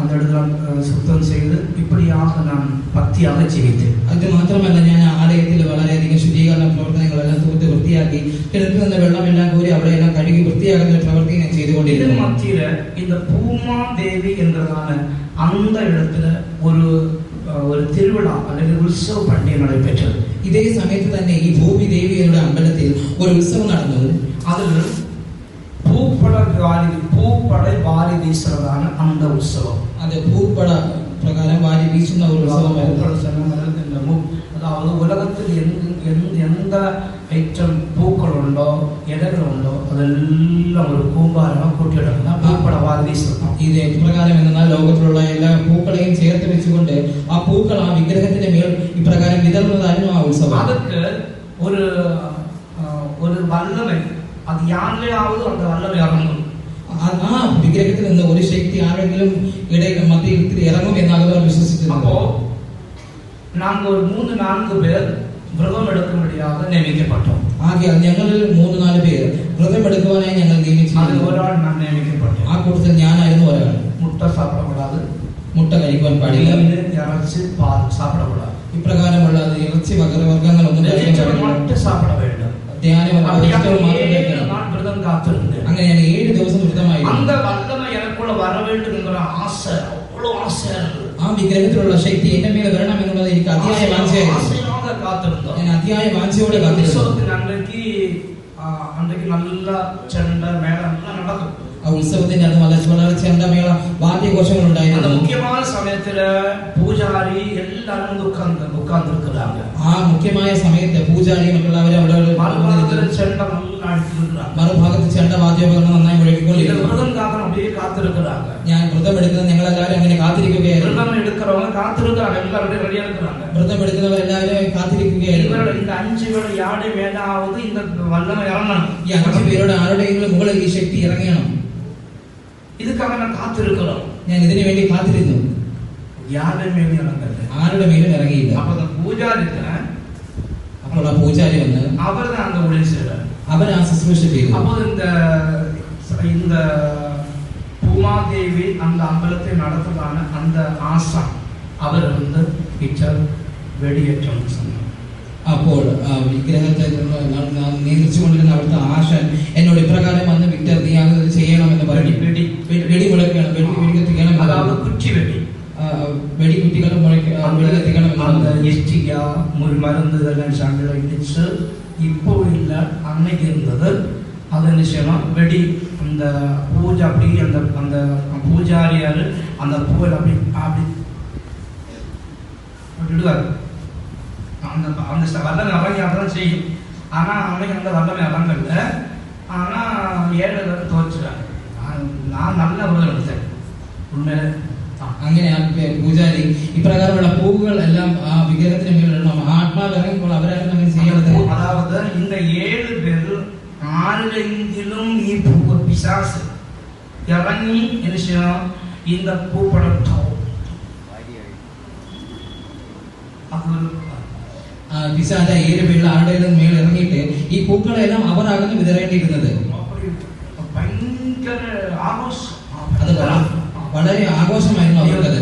அந்த இடத்துல சுத்தம் செய்து இப்படியாக நான் பக்தியாக ஜீவித்தேன். അത് മാത്രമല്ല ഞാൻ ആലയത്തിൽ വളരെയധികം ശുചീകരണ പ്രവർത്തനങ്ങളെല്ലാം തൂത്ത് വൃത്തിയാക്കി കിണറ്റിൽ നിന്ന് വെള്ളമെല്ലാം കോരി അവിടെയെല്ലാം കഴുകി വൃത്തിയാക്കുന്ന പ്രവൃത്തി ഞാൻ ചെയ്തുകൊണ്ടിരുന്നു. மத்தியில இந்த பூமா தேவி என்றதான அந்த இடத்துல ஒரு திருவிழா அல்லது உற்சவ பண்டிகை நடைபெற்றது. ഇതേ സമയത്ത് തന്നെ ഈ ഭൂമി ദേവിയുടെ അമ്പലത്തിൽ ഒരു ഉത്സവം നടന്നു. അതിൽ பூப்படை வாரி வீசுறதான அந்த உற்சவம். അത് பூப்பட പ്രകാരം വാരി വീശുന്ന ഒരു ഉത്സവമായിരുന്നു. അതായത് ഉലകത്തിൽ എന്ത് ഐറ്റം പൂക്കളുണ്ടോ ഇലകളുണ്ടോ അതെല്ലാം ഒരു കൂമ്പാരം കൂട്ടിയിടുന്ന പൂപ്പട വാരി വീശുന്നു. ഇത് ഇപ്രകാരം എന്നാൽ ലോകത്തിലുള്ള എല്ലാ പൂക്കളെയും ചേർത്ത് വെച്ചുകൊണ്ട് ആ പൂക്കൾ ആ വിഗ്രഹത്തിന്റെ മേൽ ഇപ്രകാരം വിതറുന്നതായിരുന്നു ആ ഉത്സവം. അതൊക്കെ ഒരു വല്ലമൻ അത് യാതൊരു அந்த വല്ലമ ഇറങ്ങും. ആ വിഗ്രഹത്തിൽ നിന്ന് ഒരു ശക്തി ആരെങ്കിലും മധ്യത്തിൽ ഇറങ്ങും എന്നാണ് അവർ വിശ്വസിച്ചത്. അപ്പോ നാം ഒരു 3-4 പേർ വ്രതം എടുക്കുമ്പടിயாக നിയമിക്കപ്പെട്ടു. ആകയാൽ ഞങ്ങളിൽ 3-4 പേർ വ്രതം എടുക്കുവാനായി ഞങ്ങൾ നിയമിച്ചു. അതിൽ ഒരാൾ ഞാൻ നിയമിക്കപ്പെട്ടു. ആ കൂട്ടത്തിൽ ഞാനായിരുന്നു ഒരാൾ. മുട്ട സാപ്പിടപ്പെടാതെ, മുട്ട കഴിക്കുവാൻ പാടില്ല, ഇറച്ചി പാൽ സാപ്പിടപ്പെടാതെ, ഇപ്രകാരമുള്ള ഇറച്ചി വർഗ്ഗങ്ങളൊന്നും കഴിക്കാൻ സാപ്പിട വേണ്ട. അങ്ങനെ ഞാൻ 7 ദിവസം വ്രതമായിരുന്നു. அந்த வல்லமை எனக்குள்ள வர வேண்டும் என்கிற ஆசை, அவ்வளவு ஆசையா இருந்தது. ആ വിഗ്രഹത്തിലുള്ള ശക്തി എന്റെ മേലെ വരണം എന്നുള്ളത് എനിക്ക് അതിയായ വാഞ്ചയായിരുന്നു. ഞാൻ അതിയായ വാഞ്ചയോടെ കാത്തിരുന്നു. അன்றைக்கு നല്ല ചെണ്ട മേളം എല്ലാം നടക്കും. ആ ഉത്സവത്തിന്റെ അത് വളരെ ചെണ്ടമേള വാദ്യഘോഷങ്ങൾ ഉണ്ടായിരുന്നു. മുഖ്യമായ സമയത്തില് പൂജാരി എല്ലാവരും ഉட்கார்ந்திருக்கிறாங்க. ആ മുഖ്യമായ സമയത്ത് പൂജാരി മറ്റുള്ളവരെ അവിടെ ചെണ്ട നല്ല അടിച്ചിരിക്കുകയാണ്. മറുഭാഗത്ത് ചെണ്ട വാദ്യോപകരണം നന്നായി മുഴക്കിക്കൊണ്ടിരിക്കുന്നു. വ്രതം കാക്കണം அப்படியே കാത്തിരിക്കുകയാണ്. ഞാൻ വ്രതം എടുക്കുന്നത് ഞങ്ങളെല്ലാവരും അങ്ങനെ കാത്തിരിക്കുകയായിരുന്നു. വ്രതം എടുக்கிறவங்க കാത്തിരിക്കുകയാണ്, എല്ലാവരും റെഡിயா இருக்கிறாங்க. വ്രതം എടുക്കുന്നവരെല്ലാവരും കാത്തിരിക്കുകയായിരുന്നു. இந்த 5 பேர் யாரு மேலாவது இந்த வல்லமை இறங்கணும். ഈ 5 പേരുടെ ആരുടെയെങ്കിലും മുകളിൽ ഈ ശക്തി ഇറങ്ങണം. இதுக்காக நான் காத்திருக்கிறோம். ഞാൻ ഇതിനു വേണ്ടി കാത്തിരുന്നു. யாരുടെ மேலும் இறங்கல, ആരുടെ മേലും ഇറങ്ങിയില്ല. அப்ப அந்த பூஜாரி അപ്പോൾ ആ പൂജാരി വന്ന് அவர்தான் அந்த ஊழியம் செய்றார். അവർ ആ ശുശ്രൂഷ ചെയ്തു. அப்போ இந்த பூமாதேவி அந்த அம்பலத்தை நடத்துறான அந்த ஆசா அவர் வந்து பிக்சர் വെടിയേറ്റം சொன்னார். അപ്പോൾ വിഗ്രഹത്തെ നിയന്ത്രിച്ചുകൊണ്ടിരുന്ന അവിടുത്തെ ആശാൻ എന്നോട് ഇപ്രകാരം വന്ന് വിക്ടർ നീ അത് ചെയ്യണമെന്ന് പറഞ്ഞു. വെടി മുഴക്കണം, വെടി കത്തിക്കണം, അതായത് കുറ്റിവെടി, വെടിക്കുറ്റികൾ വെടികത്തിക്കണം. ഒരു മരുന്ന് ഇതെല്ലാം ശാന്തത ഇടിച്ച് இப்போ இல்ல அன்னைக்கு இருந்தது. அதன் விஷயம் வெடி அந்த பூஜை அப்படி அந்த பூஜாரியார் அந்த பூவில் அப்படி அப்படி விடுவார். அந்த வல்லமை இறங்கி அதான் செய்யும். ஆனா அன்னைக்கு அந்த வல்லமை இறங்கல. ஆனா 7 பேர் தோற்றுறாங்க. நான் நல்ல விரதம் எடுத்தேன் ഉണ്മേലെ. അങ്ങനെ ആ പൂജാരി ഇപ്രകാരമുള്ള പൂവുകൾ എല്ലാം ആ വിഗ്രഹത്തിന് മേലിടണം. ആത്മാവ് ഇറങ്ങുമ്പോൾ അവരായിരുന്നു അങ്ങനെ ചെയ്യേണ്ടത്. അതായത് இந்த 7 പേര് ആരെങ്കിലും ഈ പിശാച് ഇറങ്ങി இந்த பூப்படத்தோ പിശാച 7 പേരിൽ ആരുടെയും മേൽ ഇറങ്ങിയിട്ട് ഈ പൂക്കളെല്ലാം അവരാകുന്നു വിതറേണ്ടിയിരുന്നത്. ഭയങ്കര ആഘോഷം, അത് വളരെ ആഘോഷമായിരുന്നു അവർക്കത്.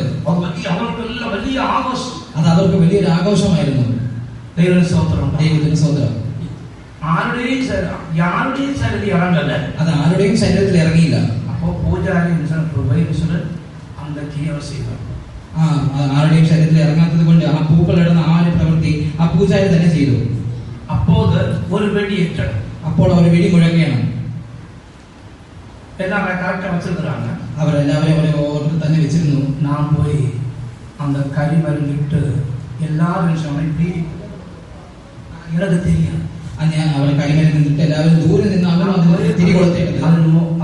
വലിയ ആഘോഷം, അത് അവർക്ക് വലിയൊരു ആഘോഷമായിരുന്നു. ദൈവത്തിന് സ്തോത്രം, ദൈവത്തിന് സ്തോത്രം. ആരുടെയും ശരീരത്തിൽ ഇറങ്ങല്ല, അത് ആരുടെയും ശരീരത്തിൽ ഇറങ്ങിയില്ല. അപ്പോ പൂജാരി அந்த கீழே செய்வார். ആരുടെയും ശരീരത്തിൽ ഇറങ്ങാത്തത് കൊണ്ട് ആ പൂക്കളിടുന്ന ആ ഒരു പ്രവൃത്തി ആ പൂജാരി തന്നെ ചെയ്തു. அப்போது ஒரு வெடியேற்றம், അപ്പോൾ അവർ വെടി മുഴങ്ങണം. எல்லாரும் கரெக்டா வச்சிருக்கிறாங்க. അവരെല്ലാവരും ഒരു ഓർഡർ തന്നെ വെച്ചിരുന്നു. நான் போய் அந்த கறி மருந்திட்டு எல்லாரும் சொன்னேன். இப்படி எனக்கு தெரியும் ഞാൻ അവരെ കൈമേൽ നിന്നിട്ട് എല്ലാവരും ദൂരെ നിന്ന് അവരും അതിന് തിരി കൊടുത്തേണ്ടത്.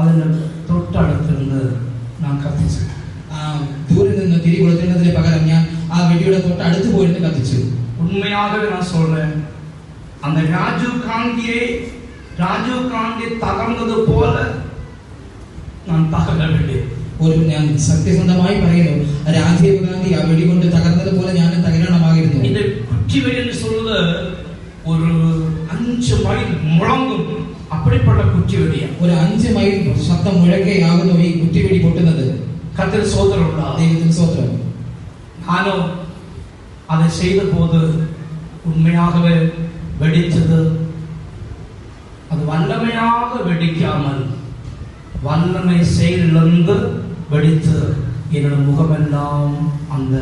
അതിന് തൊട്ടടുത്തിരുന്ന് ഞാൻ കത്തിച്ചു. ദൂരെ നിന്ന് തിരി കൊടുത്തേണ്ടതിന് പകരം ഞാൻ ആ വെടിയുടെ തൊട്ടടുത്ത് പോയിരുന്നു കത്തിച്ചു. உண்மையாகவே நான் சொல்றேன், அந்த ராஜீவ் காந்தியை தகர்ந்தது போல நான் தகரவில்லை. ഞാൻ സത്യസന്ധമായി പറയുന്നു, രാജീവ് ഗാന്ധി ആ വെടി കൊണ്ട് തകർന്നത് പോലെ ഞാൻ തകരണമായിരുന്നു. இந்த குச்சி வெடி என்று சொல்றது ஒரு 5 மைல் முழங்கும் அப்படிப்பட்ட குச்சி வெடியா. ഒരു 5 മൈൽ ശബ്ദം മുഴക്കുകയാകുന്നു ഈ കുറ്റിവെടി പൊട്ടുന്നത്. கர்த்தர் சோதரம் உண்டா, ദൈവത്തിന് സ്തോത്രം. நானும் அதை செய்த போது உண்மையாகவே வெடித்தது. அது வல்லமையாக வெடிக்காமல் வல்லமை செயலிழந்து வெடித்து என்னோட முகமெல்லாம் அந்த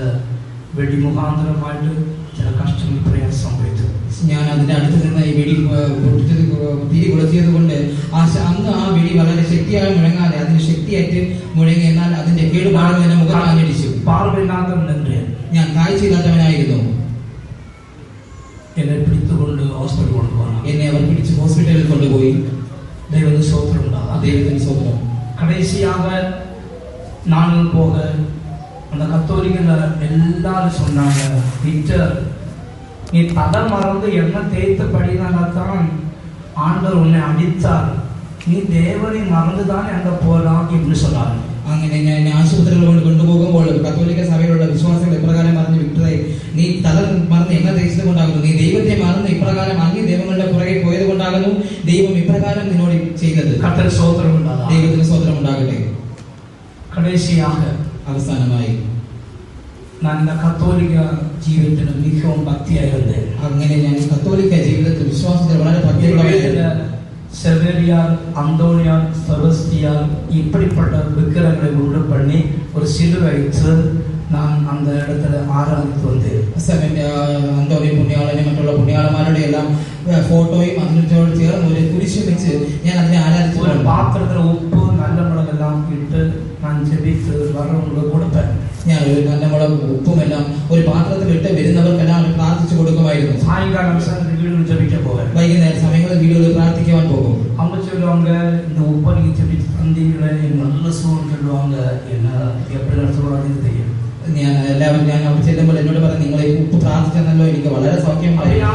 വെടി മുഖാന്തരമായിട്ട് ചില കഷ്ടങ്ങൾ പ്രയാസം സംഭവിച്ചു. ഞാൻ അതിന്റെ അടുത്ത് നിന്ന് ഈ വെടി പൊട്ടിച്ചത് തിരി കൊളുത്തിയത് കൊണ്ട് അന്ന് ആ വെടി വളരെ ശക്തിയായി മുഴങ്ങാതെ അതിന് ശക്തിയായിട്ട് മുഴങ്ങി. എന്നാൽ അതിന്റെ കേടുപാടുകൾ എന്നെ മുഖം ആഞ്ഞടിച്ചു. പാർവനാഥൻ ഞാൻ കാഴ്ചയില്ലാത്തവനായിരുന്നു. എന്നെ പിടിച്ചുകൊണ്ട് ഹോസ്പിറ്റലിൽ കൊണ്ടുപോകണം. എന്നെ അവർ പിടിച്ച് ഹോസ്പിറ്റലിൽ കൊണ്ടുപോയി. ദൈവത്തിന് സ്തോത്രം ഉണ്ടാകും. ദൈവത്തിന് സ്തോത്രം. கடைசியாக நானும் போக அந்த கத்தோலிக்கல எல்லாரும் சொன்னாங்க, பீட்டர் நீ தலை மறந்து எண்ணெய் தேய்த்தபடினால்தான் ஆண்டவர் உன்னை அடித்தார், நீ தேவனை மறந்துதானே அங்க போலாம் என்று சொன்னார். അങ്ങനെ ഞാൻ ആശുപത്രികൾ കൊണ്ടുപോകുമ്പോൾ കത്തോലിക്ക സഭയിലുള്ള വിശ്വാസികൾ ഇപ്രകാരം പറഞ്ഞു, വിക്ടറെ നീ തല മറന്ന് എണ്ണ തേച്ചത് കൊണ്ടാകുന്നു, നീ ദൈവത്തെ മറന്ന് ഇപ്രകാരം അന്യ ദൈവങ്ങളുടെ പുറകെ പോയത് കൊണ്ടാകുന്നു ദൈവം ഇപ്രകാരം നിന്നോട് ചെയ്തത്. കർത്തർക്ക് സ്തോത്രം ഉണ്ടാകട്ടെ. ദൈവത്തിന് സ്തോത്രം ഉണ്ടാകട്ടെ. കடைசியாக അവസാനമായി நான் இந்த கத்தோலிக்க ജീവിതത്തിൽ மிகவும் பக்தியாயிருந்தேன். അങ്ങനെ ഞാൻ കത്തോലിക്ക ജീവിതത്തിൽ വിശ്വാസത്തിൽ വളരെ ഭക്തിയുള്ളവനായിരുന്നു. செவேரியார், அந்தோனியார், செபஸ்தியார் இப்படிப்பட்ட விக்கிரங்களை உண்டு பண்ணி ஒரு சிலுவை வைத்து நான் அந்த இடத்துல ஆராதித்து வந்தேன். അന്തോണി പുണ്യാളനെ മറ്റുള്ള പുണ്യാളന്മാരുടെ എല്ലാം ഫോട്ടോയും അതിനോട് ചേർന്ന് ഒരു കുരിശും വെച്ച് ഞാൻ അതിനെ ആരാധിച്ചു. ഒരു പാത്രത്തിൽ ഉപ്പ് നല്ല മുളകെല്ലാം ഇട്ട് ഞാൻ ജപിച്ച് വരവങ്ങൾക്ക് കൊടുപ്പേൻ. ഞാൻ ഒരു നല്ല മുളക് ഉപ്പുമെല്ലാം ഒരു പാത്രത്തിൽ ഇട്ട് വരുന്നവർക്കെല്ലാം പ്രാർത്ഥിച്ചു കൊടുക്കുമായിരുന്നു. സായങ്കാലം വീടുകളിൽ ജപിക്കാൻ പോകാൻ, വൈകുന്നേരം സമയങ്ങളിൽ വീടുകളിൽ പ്രാർത്ഥിക്കുവാൻ പോകും. அவங்க சொல்லுவாங்க, இந்த உப்பை நீங்க ஜபிச்சு தந்தீங்களே நல்ல சூழல் சொல்லுவாங்க, என்ன எப்படி நடத்துவாங்க தெரியும். ഞാൻ അവിടെ ചെല്ലുമ്പോൾ എന്നോട് പറഞ്ഞു, നിങ്ങൾ ഉപ്പ് പ്രാർത്ഥിച്ചെന്നല്ലോ, എനിക്ക് വളരെ സൗഖ്യം பூஜா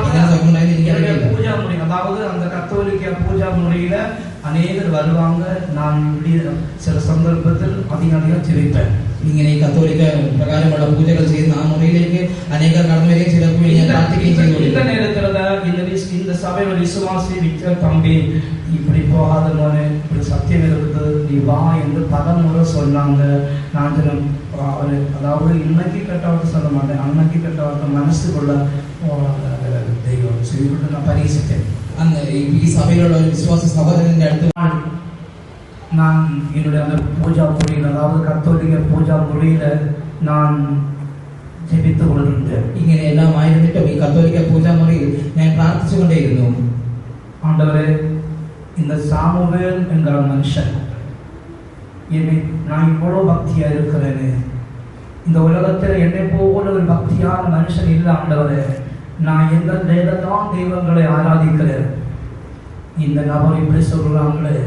முறை, அதாவது அந்த கத்தோலிக்க பூஜா முறையில அநேகர் வருவாங்க. நான் சில சந்தர்ப்பத்தில் அதிகம் ஜெபிப்பேன். ഇങ്ങനെ ഈ കത്തോലിക്ക പ്രകാരമുള്ള പൂജകൾ ചെയ്യുന്ന ആ മുറിയിലേക്ക് അനേകർ കടന്നു വരികയും ചിലപ്പോൾ ഞാൻ പ്രാർത്ഥിക്കുകയും ചെയ്തു. இந்த நேரத்துல இந்த சபையோட விசுவாசி விக்டர் தம்பி இப்படி போகாத மோனே, இப்படி சத்தியம் இருக்குது, நீ வா என்று பலமுறை சொன்னாங்க. நான் அதாவது இன்னைக்கு கட்டவார்த்தை சொல்ல மாட்டேன், அன்னைக்கு கட்டவார்த்தை மனசுக்குள்ள தெய்வம் சொல்லிவிட்டு நான் பரிசித்தேன். അന്ന് ഈ സഭയിലുള്ള ഒരു വിശ്വാസ സഹോദരന്റെ അടുത്ത് நான் என்னுடைய அந்த பூஜா முறையில், அதாவது கத்தோலிக்க பூஜா முறையில நான் ஜெபித்து கொண்டிருந்தேன். ഇങ്ങനെ എല്ലാം ആയിരുന്നിട്ടും ഈ കത്തോലിക്ക പൂജാ മുറിയിൽ ഞാൻ പ്രാർത്ഥിച്ചുകൊണ്ടേയിരുന്നു. ஆண்டவரே, இந்த சாமுவேல் என்கிற மனுஷன் நான் இவ்வளோ பக்தியா இருக்கிறேன்னு, இந்த உலகத்தில் என்னை போல ஒரு பக்தியான மனுஷன் இல்லை ஆண்டவரே. நான் எந்த தேவதான் தெய்வங்களை ஆராதிக்கிறேன். இந்த நபர் இப்படி சொல்றாங்களே,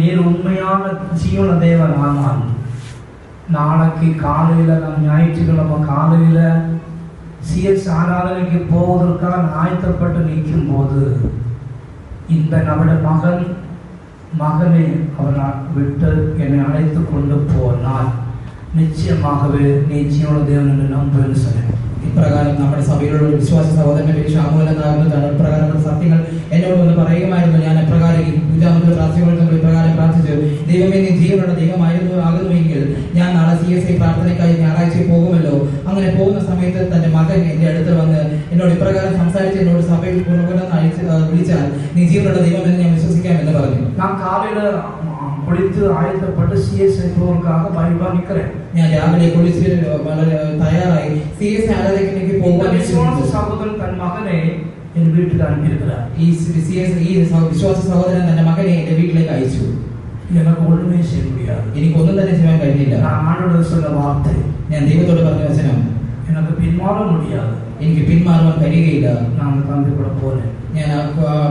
நீர் உண்மையான ஜீவன தேவன். ஆனால் நாளைக்கு காலையில நான் ஞாயிற்றுக்கிழமை காலையில சிஎஸ் ஆராதனைக்கு போவதற்காக ஆயத்தப்பட்டு நிற்கும் போது இந்த நம்முடைய மகனை அவர் விட்டு என்னை அழைத்து கொண்டு போனால் நிச்சயமாகவே நீ ஜீவன தேவன் என்று நம்புவேன்னு சொன்னேன். ഇപ്രകാരം നമ്മുടെ സഭയിലുള്ള ഒരു വിശ്വാസ സഹോദരന്റെ പേര് ഷാമുവേൽ എന്നാകുന്നതാണ്. ഇപ്രകാരമുള്ള സത്യങ്ങൾ എന്നോട് വന്ന് പറയുമായിരുന്നു. ഞാൻ എപ്രകാരം ഈ പൂജാമുദ്ര പ്രാർത്ഥിച്ചുകൊണ്ട് ഇപ്രകാരം പ്രാർത്ഥിച്ചു, ദൈവമേ നീ ജീവനുള്ള ദൈവമാകുന്നുവെങ്കിൽ ഞാൻ നാളെ CSI പ്രാർത്ഥനയ്ക്കായി ഞായറാഴ്ച പോകുമല്ലോ. അങ്ങനെ പോകുന്ന സമയത്ത് തന്റെ മകൻ എന്റെ അടുത്ത് വന്ന് എന്നോട് ഇപ്രകാരം സംസാരിച്ച് എന്നോട് സഭയിൽ വിളിച്ചാൽ നീ ജീവനുള്ള ദൈവമെന്ന് ഞാൻ വിശ്വസിക്കാമെന്ന് പറഞ്ഞു. ഞാൻ കാലയില് കുളിച്ച് ആയത്തപ്പെട്ട് CSI പോകാൻ ബൈബിൾ നിൽக்கிறேன். ഞാൻ രാവിലെ കുളിച്ച് വളരെ തയ്യാറായി CSI ആരാധനയ്ക്ക് പോകാൻ സഹോദരൻ തൻ മകനെ എന്റെ വീട്ടിൽ അனுப்பியிருக்கிறார். ഈ വിശ്വാസ സഹോദരൻ തന്റെ മകനെ എന്റെ വീട്ടിലേക്ക് അയച്ചു. எனக்கு ஒண்ணுமே செய்ய முடியாது, എനിക്കൊന്നും തന്നെ ചെയ്യാൻ കഴിഞ്ഞില്ല. நான் ஆண்டோட சொன்ன வார்த்தை, ഞാൻ ദൈവത്തോട് പറഞ്ഞ വചനം, எனக்கு பின்மாற முடியாது, എനിക്ക് പിന്മാറുവാൻ കഴിയുകയില്ല. நான் தம்பி கூட போனேன். ഞാൻ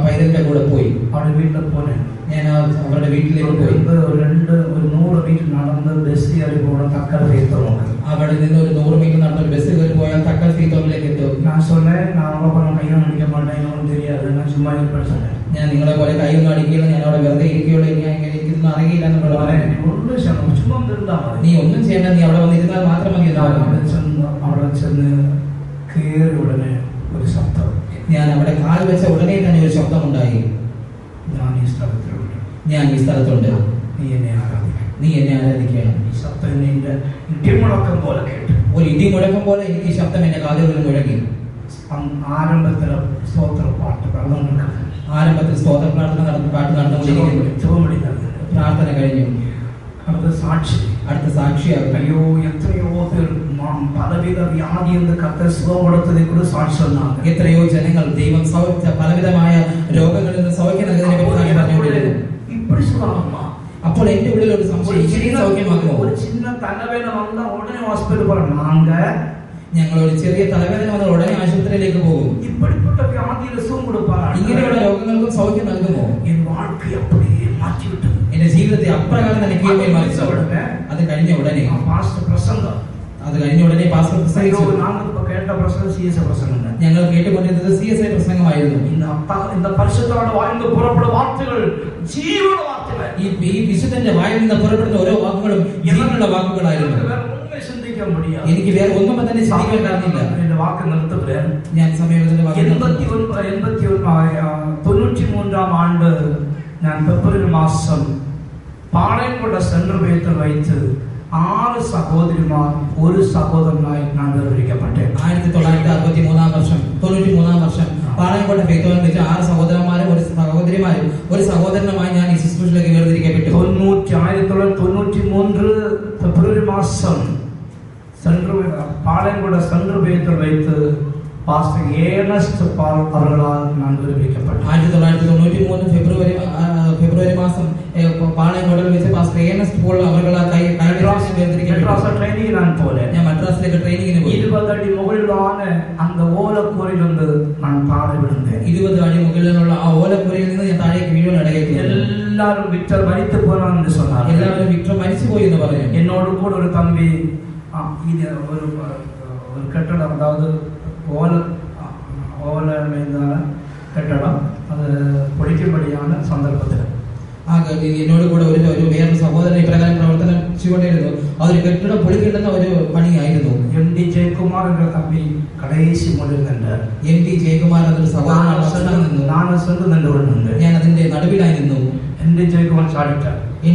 പൈതലിന്റെ കൂടെ പോയി. അവരുടെ വീട്ടിൽ പോനെ. ഞാൻ അവരുടെ വീട്ടിലേക്ക് പോയി. ഒരു 100 മീറ്റർ നടന്ന് ബസ് കയറി പോകണം തക്കൽ തീർത്ഥം. അവിടെ നിന്ന് ഒരു 100 മീറ്റർ നടന്ന ബസ് കയറി പോയാൽ തക്കൽ തീർത്ഥത്തിലേക്ക് എത്തും. ഞാൻ சொன்னேன், நான் அவ்வளோ பணம் கையில் அடிக்க மாட்டேன், எனக்கு தெரியாது, நான் சும்மா இருப்பேன் சொன்னேன். ഞാൻ നിങ്ങളെ പോലെ കൈയൊന്നും അടിക്കില്ല, ഞാൻ അവിടെ വെറുതെ ഇരിക്കുകയുള്ളൂ, എനിക്കൊന്നും അറിയില്ല എന്നോട് പറയാൻ. ചുമ്മാ இருந்தா നീ ഒന്നും ചെയ്യേണ്ട, നീ അവിടെ വന്നിരുന്നാൽ മാത്രം മതി. അവിടെ ചെന്ന് കയറി ഉടനെ ഒരു ശബ്ദം. ഞാൻ അവിടെ കാൽ വെച്ച ഉടനെ തന്നെ ഒരു ശബ്ദമുണ്ടായി. ഞാൻ ഈ സ്ഥലത്തുണ്ട്, ഞാൻ ഈ സ്ഥലത്തുണ്ട്, നീ എന്നെ ആരാധിക്കണം, നീ എന്നെ ആരാധിക്കണം. ഈ ശബ്ദം എന്നെ ഇടിമുഴക്കം പോലെ കേട്ടു. ഒരു ഇടി മുഴക്കം പോലെ എനിക്ക് ഈ ശബ്ദം എന്റെ കാതുകളിൽ മുഴങ്ങി. ആരംഭത്തിൽ സ്തോത്ര പാട്ട് നടന്നുകൊണ്ടിരിക്കുന്നു. ആരംഭത്തിൽ സ്തോത്ര പ്രാർത്ഥന പാട്ട് നടന്നുകൊണ്ടിരിക്കുന്നു. പ്രാർത്ഥന കഴിഞ്ഞു. അടുത്ത സാക്ഷിയാകും. അയ്യോ, എത്രയോ പേർ പലവിധ വ്യാധി എന്ന് കർത്താവ് സുഖം കൊടുത്തതിനെ കുറിച്ച് സാക്ഷി തന്നാണ്. എത്രയോ ജനങ്ങൾ ദൈവം പലവിധമായ രോഗങ്ങളിൽ നിന്ന് സൗഖ്യം നൽകുന്നതിനെ പറ്റി പറഞ്ഞുകൊണ്ടിരുന്നു. ഇപ്പോൾ സുഖമാകുമോ? അപ്പോൾ എന്റെ ഉള്ളിൽ ഒരു സംശയം, സൗഖ്യമാകുമോ? ഒരു ചിന്ന തലവേദന വന്ന ഉടനെ ഹോസ്പിറ്റൽ പറഞ്ഞു, ഞങ്ങൾ ഒരു ചെറിയ തലവേദന വന്നാൽ ഉടനെ ആശുപത്രിയിലേക്ക് പോകും. ഇപ്പോഴത്തെ വ്യാധിയിൽ സുഖം കൊടുപ്പാണ്. ഇങ്ങനെയുള്ള രോഗങ്ങൾക്കും സൗഖ്യം നൽകുമോ? എൻ வாழ்க்கை அப்படியே മാറ്റിവിട്ടു. എന്റെ ജീവിതത്തെ അപ്രകാരം തന്നെ കീഴ്മേൽ മറിച്ചു. അത് കഴിഞ്ഞ ഉടനെ പാസ്റ്റർ പ്രസംഗിച്ചു. കേട്ട പ്രസംഗം CSI പ്രസംഗം. ഞങ്ങൾ കേട്ടുകൊണ്ടിരുന്നത് CSI പ്രസംഗമായിരുന്നു. இந்த பரிசுத்தரோட வாயிலிருந்து புறப்படும் வார்த்தைகள் ஜீவனுள்ள வார்த்தைகள். ഈ വിശുദ്ധന്റെ വായിൽ നിന്ന് പുറപ്പെടുന്ന ഓരോ വാക്കുകളും ജീവനുള്ള വാക്കുകളായിരുന്നു. എനിക്ക് വേറെ ഒന്നും തന്നെ ചിന്തിക്കാൻ കഴിഞ്ഞില്ല. എന്റെ വാക്ക് നിർത്തുകയാണ്. ഞാൻ സമയത്തിന്റെ 93 ആണ്ട് ഞാൻ ഫെബ്രുവരി മാസം പാളയംകോട് സെൻട്രൽ വേദിയിൽ വെച്ച് 6 സഹോദരിമാർ ഒരു സഹോദരനായി ഞാൻ വേർതിരിക്കപ്പെട്ടു. 1963 വർഷം 93 വർഷം പാളയംകോട്ടെ ഫെയ്ത്തോയിൽ വെച്ച് 6 സഹോദരന്മാരും ഒരു സഹോദരിമാരും ഒരു സഹോദരനുമായി ഞാൻ ഈ ശുശ്രൂഷയിലേക്ക് വേർതിരിക്കപ്പെട്ടു. 1993 ഫെബ്രുവരി മാസം പാളയംകോട് സെൻട്രൽ വേദിയിൽ വെച്ച് പാസ്റ്റർ ഏണസ്റ്റ് പാൽ അവர்களால் நான் വേർതിരിക്കപ്പെട്ടു. 1993 ഫെബ്രുവരി മാസം പാളയംകോടിൽ വെച്ച് പാസ്റ്റർ ഏണസ്റ്റ് പോൾ അവர்களால் ട്രെയിനിങ് ഞാൻ പോലെ ഞാൻ മദ്രാസിലേക്ക് ട്രെയിനിങ്ങിന് പോയി. 20 അടി മുകളിലാണ് அந்த ഓലക്കൂരയിൽ നിന്ന് ഞാൻ താഴെ വീഴുന്നത്. 20 അടി മുകളിലുള്ള ആ ഓലക്കൂരയിൽ നിന്ന് ഞാൻ താഴേക്ക് വീഴുവാൻ ഇടയായി. എല്ലാവരും വിക്ടർ മരിച്ചു പോകാമെന്ന് சொன்னார். എല്ലാവരും വിക്ടർ മരിച്ചുപോയി എന്ന് പറഞ്ഞു. എന്നോട് കൂടെ ഒരു തമ്പി ഒരു കെട്ടിടം, അതായത് ഓല കെട്ടിടം, അത് പൊളിക്കുമ്പടിയാണ് സന്ദർഭത്തിൽ എന്നോട് കൂടെ ഒരു വേറൊരു സഹോദരൻ ഇപ്രകാരം പ്രവർത്തനം ചെയ്തുകൊണ്ടിരുന്നു. അതൊരു കെട്ടിടം പൊളിക്കേണ്ടുന്ന ഒരു പണിയായിരുന്നു. MD ജയകുമാർ എன்ற തമ്പി കടേശി മുഴുവനുണ്ട്. MD ജയകുമാർ എന്നൊരു സഹോദരൻ ഞാൻ അതിന്റെ നടുവിലായി നിന്നു. MD ജയകുമാർ ചാടിട്ട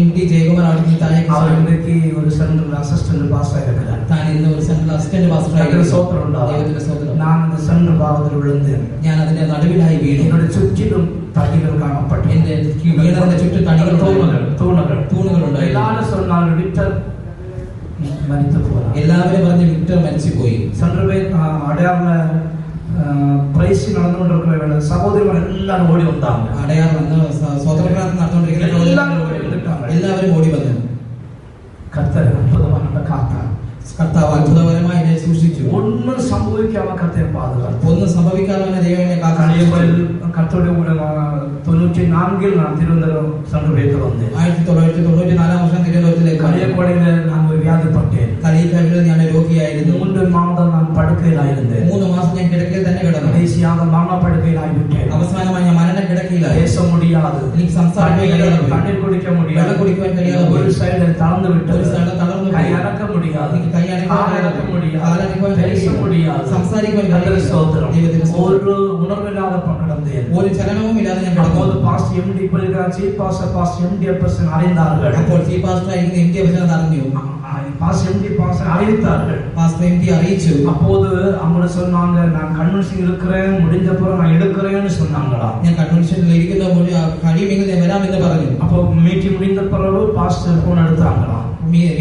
MD ജയകുമാർ അവിടെ താഴേക്ക് ഒരു സെൻട്രൽ അസിസ്റ്റന്റ് പാസ്സായിരിക്കുക. താൻ ഇന്ന് ഒരു സെൻട്രൽ അസിസ്റ്റന്റ് പാസ്സായിരുന്നു. ഞാൻ സെൻട്രൽ ഭാഗത്തിൽ വിழுந்து ഞാൻ അതിന്റെ നടുവിലായി വീണു. എന്നോട് ചുറ്റിലും തടികൾ കാണപ്പെട്ടു. എന്റെ വീണതിന്റെ ചുറ്റും തടികൾ തൂണുകളുണ്ടായി. എല്ലാവരും പറഞ്ഞ് വിക്ടർ മരിച്ചുപോയി. അടയാറിന് പ്രൈസ് നടന്നുകൊണ്ടിരിക്കുന്ന വേള സഹോദരിമാർ എല്ലാവരും ഓടി വന്നാണ്. അടയാർ വന്ന് സ്വതന്ത്രപ്രാർത്ഥന നടന്നുകൊണ്ടിരിക്കുന്ന എല്ലാവരും ഓടി വന്നു. കർത്താവ് അത്ഭുതമാണ് കാത്താണ്. കർത്താവ് അത്ഭുതപരമായി എന്നെ സൂക്ഷിച്ചു. ഒന്നും സംഭവിക്കാതെ കർത്താവ് പാതുകാത്തു. ഒന്നും സംഭവിക്കാതെ ദൈവം കാത്തു. കർത്താവിന്റെ കൂടെ 94 ഞാൻ തിരുവനന്തപുരം സെൻട്രൽ വേദിയിൽ വന്നു. 1994 വർഷം തിരുവനന്തപുരത്തിലേക്ക് കളിയക്കോടയിൽ ഞാൻ ഒരു വ്യാധിപ്പെട്ടു. കളിയക്കാവിൽ ഞാൻ രോഗിയായിരുന്നു. 3 മാസം ഞാൻ പടുക്കയിലായിരുന്നു. 3 മാസം ഞാൻ കിടക്കയിൽ തന്നെ കിടന്നു. കടേശിയാക മരണപ്പെടുക്കയിലായി വിട്ടു. അവസാനമായി ഞാൻ മരണ കിടക്കയിലായി. പേശ മുടിയാതെ, എനിക്ക് സംസാരിക്കാൻ കഴിയാതെ, കണ്ണീർ കുടിക്കാൻ മുടിയാതെ, വെള്ളം കുടിക്കാൻ കഴിയാതെ, ഒരു സൈഡിൽ തളർന്നു വിട്ടു, ഒരു സൈഡിൽ തളർന്നു, കൈ അനക്കാൻ മുടിയാതെ, സംസാരിക്കാൻ ഒരു ഉണർവില്ലാതെ കിടന്നു. ഒരു ചലനവും ഇല്ലാതെ ഞാൻ കിടന്നു. അറിയുന്നാറുകൾ. അപ്പോൾ ചീഫ് പാസ്റ്റർ ആയിരിക്കുന്ന MD അപ്പച്ചൻ അറിഞ്ഞു. അറിയിച്ചു. அப்போது அவங்க சொன்னாங்க, நான் கன்வென்ஷன் இருக்கிறேன், முடிஞ்சப்புறம் நான் எடுக்கிறேன்னு சொன்னாங்களா. ഞാൻ കൺവെൻഷനിൽ ഇരിക്കുന്ന കഴിയുമെങ്കിൽ ഞാൻ വരാമെന്ന് പറഞ്ഞു. அப்போ மீட்டிங் முடிந்த பிறகு பாஸ்டர் போன் எடுத்தாங்களா.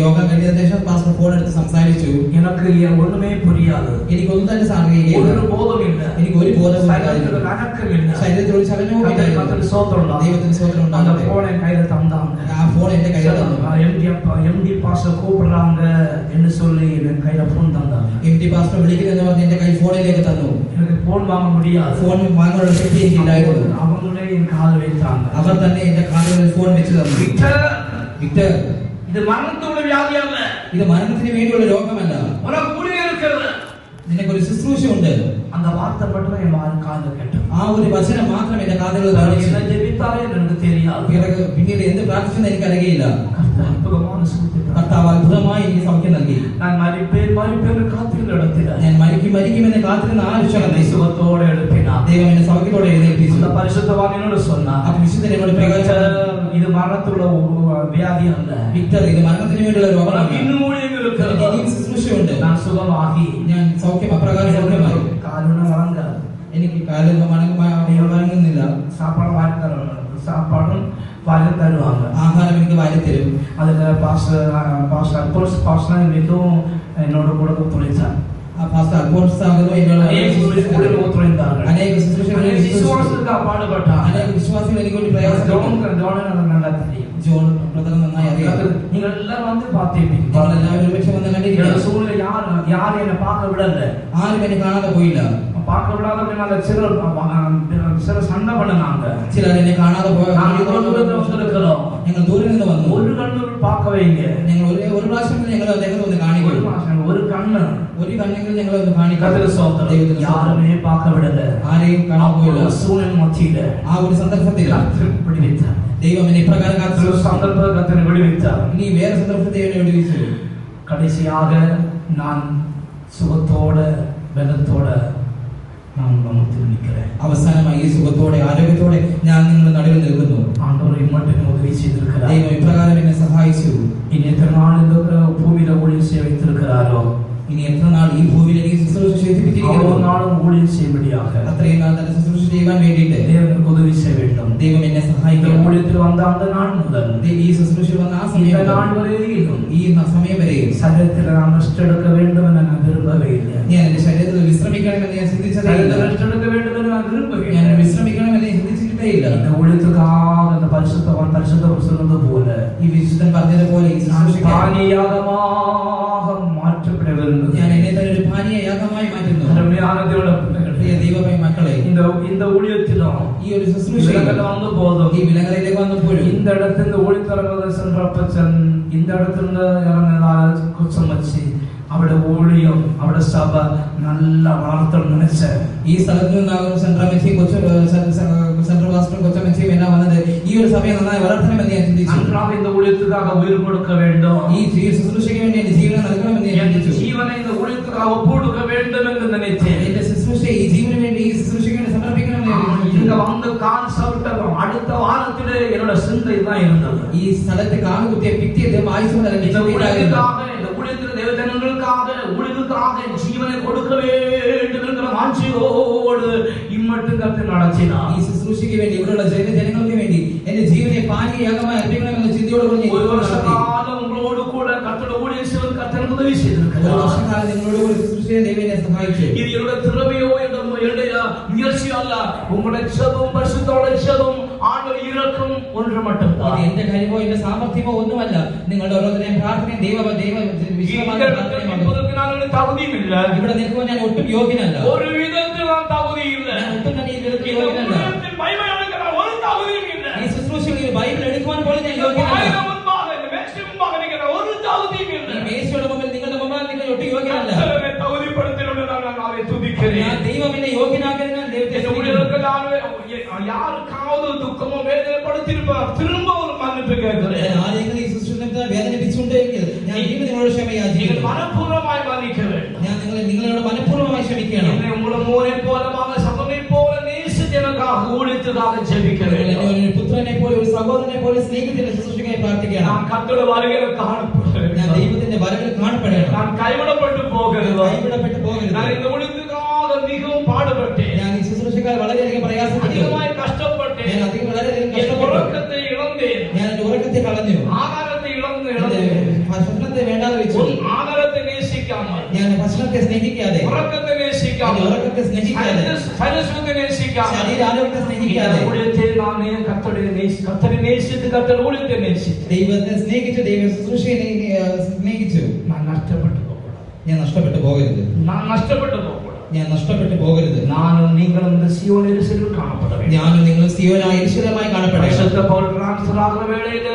യോഗം കഴിഞ്ഞതിന് ശേഷം പാസ്റ്റർ ഫോൺ എടുത്ത് സംസാരിച്ചു. எனக்கு ஒண்ணுமே புரியாது. എനിക്കൊന്നും തന്നെ സാധിക്കില്ല. ഒരു ബോധമില്ല. എനിക്ക് ഒരു ബോധവും ശരീരത്തിൽ ഒരു ചലനവും ഇല്ല. ദൈവത്തിന് സ്തോത്രം ഉണ്ടാകട്ടെ. ആ ഫോൺ എന്റെ കയ്യിൽ തന്നു. MD பாஸ்டர் கூப்பிடுறாங்க என்று சொல்லி என் கையில போன் தந்தாங்க. എംടി പാസ്റ്റർ വിളിക്കുന്നതെന്ന് പറഞ്ഞ് എന്റെ കൈ ഫോണിലേക്ക് തന്നു. எனக்கு போன் வாங்க முடியாது. ഫോൺ വാങ്ങാനുള്ള ശക്തി എനിക്കുണ്ടായിരുന്നു. அவங்களே என் காதில் வைத்தாங்க. അവർ തന്നെ എന്റെ കാതുകളിൽ ഫോൺ വെച്ച് തന്നു. വിക്ടർ, ഇത് മരണത്തോട് വ്യാധിയല്ല. ഇത് മരണത്തിന് വേണ്ടിയുള്ള രോഗമല്ല. உனக்கு ஊழியம் இருக்கிறது. നിനക്കൊരു ശുശ്രൂഷയുണ്ട്. அந்த வார்த்தை மட்டும் என் காதில் கேட்டது. ആ ഒരു വചനം മാത്രം എന്റെ കാതുകളിൽ என்ன ஜெபித்தாரே எனக்கு தெரியாது. പിന്നീട് എന്ത് പ്രാർത്ഥിച്ചെന്ന് എനിക്ക് അറിയില്ല. അത്ഭുതமான സുഖം. കർത്താവ് അത്ഭുതമായി എനിക്ക് സൗഖ്യം നൽകി. ഞാൻ മരിപ്പേൻ കാത്തിരുന്ന ഇടത്തില്ല. ഞാൻ മരിക്കുമെന്ന് കാത്തിരുന്ന ആ ക്ഷണത്തിൽ സുഖത്തോടെ എടുപ്പിനാ ദൈവം എന്നെ സൗഖ്യത്തോടെ എഴുന്നേൽപ്പിച്ചു. പരിശുദ്ധവാൻ എന്നോട് சொன்னா, ആ വിശുദ്ധൻ എന്നോട് പ്രകാശിച്ചു, ഇത് മരണത്തിലുള്ള വ്യാധിയല്ല വിക്ടർ, ഇത് മരണത്തിന് വേണ്ടിയുള്ള രോഗമാണ്. ഇന്നും ഊഴിയം இருக்கிறது. ഇനിയും ശുശ്രൂഷയുണ്ട്. ഞാൻ സുഖമാകി, ഞാൻ സൗഖ്യം അപ്രകാരം സൗഖ്യമായി. കാലുണ വറങ്ക, എനിക്ക് കാലിൽ വഴങ്ങുന്നില്ല. സാപ്പാടും വാരി തരുവാங்க. ആഹാരം എനിക്ക് വാരി തരും. അതിൽ പാസ്റ്റർ മിகவும் എന്നോട് കൂടെ ഒത്തുழைத்தார். പാസ്റ്റർ അൽഫോൻസ് സാഗറും എന്നോട് അനേക വിശ്വാസികൾക്ക് പാടുപെട്ടാണ്. അനേക വിശ്വാസികൾ എനിക്ക് വേണ്ടി പ്രയാസപ്പെട്ടു. ജോൺ ബ്രദർ നന്നായി അറിയാം. നിങ്ങൾ എല്ലാവരും വന്ന് പാർത്തിപ്പിക്കും. എല്ലാവരും ഒരുപക്ഷെ വന്ന് കണ്ടിരിക്കും. സൂര്യ யாரும் என்னை பார்க்க விடல. ആരും എന്നെ കാണാതെ പോയില്ല. பார்க்க விடாத அப்படினால சிலர் சண்டை பண்ணாங்க. ചിലർ എന്നെ കാണാതെ ഞങ്ങൾ ദൂരെ നിന്ന് വന്നു. ഒരു കണ്ണു பார்க்க வைங்க. ഞങ്ങൾ ഒരു പ്രാവശ്യം ഞങ്ങൾ അദ്ദേഹത്തെ ഒന്ന് കാണിക്കും. ഒരു കണ്ണെങ്കിലും ഞങ്ങൾ ഒന്ന് കാണിക്കാം. யாருமே பார்க்க விடல. ആരെയും കാണാൻ പോയില്ല. സൂര്യൻ മധ്യയില ആ ഒരു സന്ദർഭത്തിൽ വിടുവിച്ചാർ. ദൈവം എന്നെ ഇപ്രകാരം കാത്തു. സന്ദർഭത്തിൽ വിടുവിച്ചാർ. ഇനി വേറെ സന്ദർഭത്തെ വിടുവിച്ചു. கடைசியாக நான் സുഖത്തോടെ ബലത്തോടെ நான் நமத்தில் நிற்கிறேன். അവസാനമായി ഈ സുഖത്തോടെ ആരോഗ്യത്തോടെ ഞാൻ നിങ്ങളുടെ നടുവിൽ നിൽക്കുന്നു. ആണ്ടവർ ഇങ്ങോട്ടും ഉദവി ചെയ്തിരിക്കുകയാണ്. ദൈവം ഇപ്രകാരം എന്നെ സഹായിച്ചു. ഇനി എത്ര നാൾ ഭൂമിയിലെ ഊഴിയം ചെയ്തിരിക്കാരോ, ഇനി എത്ര നാൾ ഈ ഭൂമിയിൽ എനിക്ക് ശുശ്രൂഷ ചെയ്തിരിക്കുന്നു. നാളും ഊഴിയം ചെയ്യുമ്പടിയാക അത്രയും നാൾ തന്നെ ശുശ്രൂഷ ചെയ്യാൻ വേണ്ടിയിട്ട് ദൈവം ഉദവി ചെയ്യவேண்டும். ദൈവം എന്നെ സഹായിക്കും. ഊഴിയത്തിൽ വന്ന അന്ത നാൾ മുതൽ ഈ ശുശ്രൂഷ വന്ന ആ സമയം നാൾ വരെയും ഈ സമയം വരെയും ശരീരത്തിൽ നാം റെസ്റ്റ് എടുക്ക വേണ്ടുമെന്ന് ഞാൻ വിരുമ്പവയില്ല. ഞാൻ എന്റെ ശരീരത്തിൽ വിശ്രമിക്കണമെന്ന് ഞാൻ ചിന്തിച്ചതേയില്ല. റെസ്റ്റ് എടുക്ക വേണ്ടുമെന്ന് ഞാൻ വിരുമ്പവയില്ല. ഞാൻ വിശ്രമിക്കണമെന്ന് ഞാൻ ചിന്തിച്ചിട്ടേയില്ല. ഊഴിയത്തുകാരുടെ പരിശുദ്ധ പ്രസംഗം പോലെ ഈ വിശുദ്ധൻ പറഞ്ഞതുപോലെ ഈ മാറ്റപ്പെട വരുന്നത് ഞാൻ എന്നെ തന്നെ ഒരു പാനീയ യാഗമായി മാറ്റുന്നു. പ്രിയ ദൈവമേ മക്കളെ, இந்த ஊழியத்திலும் ഈ ഒരു ശുശ്രൂഷയിലും വന്നു പോകും. ഈ വിലകളിലേക്ക് വന്നപ്പോഴും இந்த இடத்துல ஊழியத்தரங்க சென்றப்பச்சன் இந்த இடத்துல இறങ്ങதால் குச்சம் வச்சு അവിടെ ഊഴിയം അവിടെ സഭ നല്ല വളർത്തണം നനച്ച് ഈ സ്ഥലത്ത് നിന്നാകുന്ന സെൻട്രമച്ചി സെൻട്രൽ പാസ്റ്റർ കൊച്ചമ്മച്ചിയും എല്ലാം വന്നത് ഈ ഒരു സഭയെ നന്നായി വളർത്തണമെന്ന് ഞാൻ ചിന്തിച്ചു. இந்த ஊழியத்துக்காக உயிர் கொடுக்க வேண்டும். ഈ ശുശ്രൂഷയ്ക്ക് വേണ്ടി എന്റെ ജീവനെ നൽകണമെന്ന് ഞാൻ ചിന്തിച്ചു. ജീവനെ இந்த ஊழியத்துக்காக ஒப்புகொடுக்க வேண்டும் എന്ന് நினைத்தேன். എന്റെ ശുശ്രൂഷ ഈ ജീവന് വേണ്ടി ഈ ശുശ്രൂഷയ്ക്ക് വേണ്ടി സമർപ്പിക്കണമെന്ന് ഞാൻ ചിന്തിച്ചു. இங்க வந்து கால் சவுட்ட அடுத்த வாரத்திலே என்னோட சிந்தை தான் இருந்தது. ഈ സ്ഥലത്ത് കാലുകുത്തിയ പിറ്റേ ആയുസ് தேவஜனங்களுக்காக ஊழியத்துக்காக ஜீவனை கொடுக்க வேண்டும் என்கிற வாஞ்சையோடு இம்மட்டு கர்த்தர் நடத்தினார். ഈ ശുശ്രൂഷയ്ക്ക് വേണ്ടി ഇവിടെയുള്ള ജനങ്ങൾക്ക് വേണ്ടി എന്റെ ജീവനെ പാനീയയാഗമായി അർപ്പിക്കണമെന്ന ചിന്തയോട് കൂടി ഒരു വർഷക്കാലം ഉങ്ങളോട് കൂടെ കർത്തരുടെ ഊഴിയം ചെയ്ത് കർത്തർ ഉദവി ചെയ്തിരിക്കുന്നു. ഒരു വർഷക്കാലം നിങ്ങളോട് കൂടി ശുശ്രൂഷയെ ദൈവം എന്നെ സഹായിച്ചു. ഇത് என்னுடைய திறமையோ என்னுடைய முயற்சியோ அல்ல. உங்களுடைய ஜெபம் பரிசுத்தோட ஜெபம் ஆண்டவர் இரக்கம் ஒன்று மட்டும்தான். ഇത് എന്റെ കഴിവോ എന്റെ സാമർത്ഥ്യമോ ഒന്നുമല്ല. നിങ്ങളുടെ ഓരോരുത്തരുടെയും പ്രാർത്ഥനയും തകുതിയുമില്ല. ഇവിടെ നിൽക്കുവാൻ ഞാൻ ഒട്ടും യോഗ്യനല്ല. ഒരു വിധത്തിൽ തകുതിയില്ല. ഒട്ടും തന്നെ ഈ വിധത്തിൽ യോഗ്യനല്ല. ഈ ശുശ്രൂഷയിൽ ബൈബിൾ എടുക്കുവാൻ പോലും ഞാൻ യോഗ്യനല്ല. മേശയുടെ മുമ്പിൽ നിങ്ങളുടെ മുമ്പിൽ നിങ്ങൾ ഒട്ടും യോഗ്യനല്ല. ഞാൻ ദൈവം എന്നെ യോഗ്യനാക്കാൻ ഞാൻ ദൈവത്തെ யாருக்காவது துக்கமோ வேதனைப்படுத்திருப்பார் திரும்ப ஒரு மன்னிப்பு கேட்கிறேன். ആരെങ്കിലും ഈ ശുശ്രൂഷയെ വേദനിപ്പിച്ചുണ്ടെങ്കിൽ ഞാൻ നിങ്ങളോട് ക്ഷമ യാചിക്കുന്നു. മനഃപൂർവ്വമായി മன்னிக்க வேண்டும். ഞാൻ നിങ്ങളോട് മനഃപൂർവ്വമായി ക്ഷമിക്കണം. എന്നെ ഉള്ള മോനെ പോലെ മകനെ സഹോദരനെ പോലെ നേസിച്ച് எனக்காக ஊழியத்துக்காக ஜெபிக்க வேண்டும். ഒരു പുത്രനെ പോലെ ഒരു സഹോദരനെ പോലെ സ്നേഹിക്കുന്ന ശുശ്രൂഷയ്ക്കായി പ്രാർത്ഥിക്കണം. ഞാൻ കർത്തരുടെ വരവിൽ കാണപ്പെടണം. ഞാൻ ദൈവത്തിന്റെ വരവിൽ കാണപ്പെടണം. ഞാൻ കൈവിടപ്പെട്ടു പോകരുത്. ഞാൻ இந்த ஊழியத்துக்காக மிகவும் பாடுபட்டேன். ഞാൻ ഈ ശുശ്രൂഷയ്ക്കായി വളരെയധികം പ്രയാസപ്പെട്ടു. അധികമായി കഷ്ടപ്പെട്ടു. ഞാൻ വളരെയധികം കഷ്ടപ്പെട്ടു. ഉറക്കത്തെ ഇളന്തേൻ. ഞാൻ എൻ്റെ ഉറക്കത്തെ കളഞ്ഞു. ആഹാരത്തെ ഇളന്നു. ഭക്ഷണത്തെ വേണ്ടാതെ വെച്ചു. ആഹാരത്തെ നേസിക്കാமல். ഞാൻ ഭക്ഷണത്തെ സ്നേഹിക്കാതെ. ഉറക്കത്തെ നേസിക്കാതെ. ഉറക്കത്തെ സ്നേഹിക്കാതെ. ശരീരത്തെ നേസിക്കാതെ. ശരീരാരോഗ്യത്തെ സ്നേഹിക്കാതെ. ഊഴിയത്തെ നാമേ കർത്തരെ നേസിച്ച് കർത്തരുടെ ഊഴിയത്തെ നേസിച്ചു. ദൈവത്തെ സ്നേഹിച്ചു. ദൈവ ശുശ്രൂഷയെ സ്നേഹിച്ചു. ഞാൻ നഷ്ടപ്പെട്ടു. ഞാൻ നഷ്ടപ്പെട്ടു പോകരുത്. நான் நஷ்டப்பட்டு போகக்கூடாது. ഞാൻ നഷ്ടപ്പെട്ടു പോകരുത്. நானும் நீங்களும் இந்த சீயோன் எருசலேமில் காணப்பட வேண்டும். ഞാനും നിങ്ങളും സിയോനായ യെരൂശലേമായി കാണപ്പെടണം. പരിശുദ്ധ പൗൽ ട്രാൻസ്ഫർ ആകുന്ന വേളയിൽ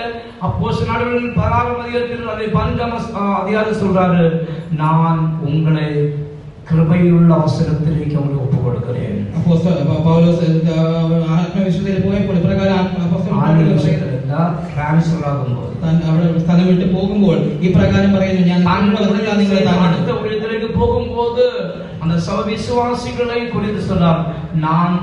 அப்போஸ்தலர் நடவடிக்கைகள் 16 அதிகாரத்தில் அதை 15 அதிகாரம் சொல்றாரு, நான் உங்களை കൃപയുള്ള അവസരത്തിലേക്ക് അവനെ ഒപ്പുകൊടുക്കുകയാണ്. പൗലോസ് ആത്മവിശുദ്ധിയിൽ പോയപ്പോൾ പ്രകാരം ട്രാൻസ്ഫർ ആകുമ്പോൾ അവിടെ സ്ഥലം വിട്ട് പോകുമ്പോൾ ഈ പ്രകാരം പറയുന്നു, ഞാൻ അടുത്ത ഉയരത്തിലേക്ക് പോകുമ്പോൾ அந்த சவிசுவாசிகளை குறித்து சொன்னார், நான்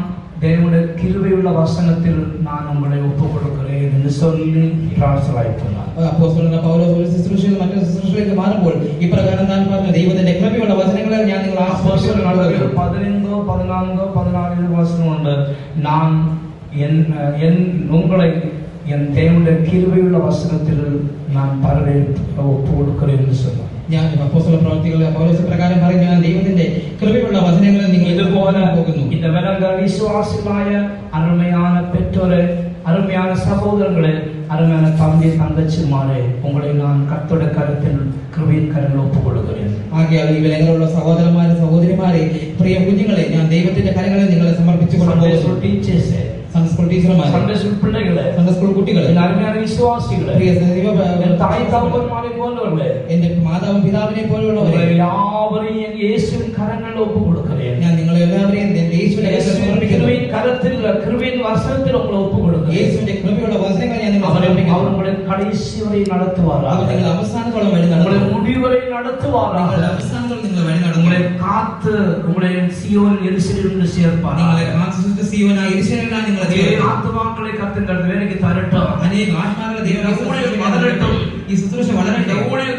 தேவனுடைய கிருபையுள்ள வசனத்தில் நான் உங்களை ஒப்புக்கொடுக்கிறேன் என்று சொல்லி ട്രാൻസ്ഫർ ആയിട്ടുണ്ട്. അപ്പോസ്തലനായ പൗലോസ് ഒരു ശുശ്രൂഷയിൽ മറ്റൊരു ശുശ്രൂഷയിലേക്ക് മാറുമ്പോൾ ഈ പ്രകാരം താൻ പറഞ്ഞു, ദൈവത്തിന്റെ കൃപയുള്ള വചനങ്ങളെ ഞാൻ നിങ്ങൾ ആസ്വദിക്കുന്നു. 15 14 16 വചനമുണ്ട്, ഞാൻ உங்களை என் தேவனுடைய கிருபையுள்ள வசனத்தில் நான் ஒப்பு கொடுக்கிறேன் என்று சொன்னார். ഞാൻ അപ്പോസ്തല പ്രവൃത്തികളിലെ പൗലോസ് പ്രകാരം പറഞ്ഞു, ഞാൻ ദൈവത്തിന്റെ കൃപയുള്ള വചനങ്ങളെ നിങ്ങൾ ഇതുപോലെ പോകുന്നു. இந்த விலங்க விசுவாசிகளாய அருமையான பெற்றோரே, அருமையான சகோதரர்களே, அருமையான தம்பி தங்கச்சிமாரே, உங்களை நான் கர்த்தருடைய கரத்தில் கிருபையின் കരങ്ങളിൽ ഒപ്പുകൊടുக்கிறேன். ആകയാൽ ഈ വിലങ്ങളുള്ള സഹോദരന്മാരെ സഹോദരിമാരെ, പ്രിയ കുഞ്ഞുങ്ങളെ, ഞാൻ ദൈവത്തിന്റെ കരങ്ങളിൽ നിങ്ങളെ സമർപ്പിച്ചുകൊണ്ട് പോകുന്നു. ടീച്ചേഴ്സേ, സൺഡേ സ്കൂൾ ടീച്ചർമാരെ, സൺഡേ സ്കൂൾ പിള്ളേകളെ, സൺഡേ സ്കൂൾ കുട്ടികളെ, അരുമയായ വിശ്വാസികളെ, പ്രിയ തായ് തകപ്പന്മാരെ പോലുള്ളവരെ, എന്റെ മാതാവും പിതാവിനെ പോലുള്ളവരെ, എല്ലാവരെയും യേശുവിൻ കരങ്ങളിൽ ഒപ്പുകൊടുക്കുകയാണ്. ഞാൻ നിങ്ങളെ എല്ലാവരെയും യേശുവിന്റെ കരത്തിൽ കൃപയിൻ വസനത്തിൽ നിങ്ങൾ ഒപ്പുകൊടുക്കുക. യേശുവിന്റെ കൃപയുള്ള വചനങ്ങൾ ഞാൻ നിങ്ങളെ സമർപ്പിക്കുന്നു. അവർ നമ്മളെ കടൈസി വരെ നടത്തുവാറാണ്. അവർ നിങ്ങൾ അവസാനത്തോളം വഴി നമ്മളെ മുടി വരെ നടത്തുവാറാണ്. അവസാനത്തോളം നിങ്ങളെ വഴി നടത്തും. നമ്മളെ കാത്ത് നമ്മളെ സിയോൻ യെരൂശലേമിൽ ചേർപ്പാൻ. നിങ്ങളെ കാത്ത് സിയോനായ യെരൂശലേമിൽ നിങ്ങളെ ആത്മാക്കളെ കർത്തൻ വേലയ്ക്ക് തരട്ടെ. അനേക ആത്മാക്കളെ ദൈവം വളരട്ടെ. ഈ ശുശ്രൂഷ വളരട്ടെ.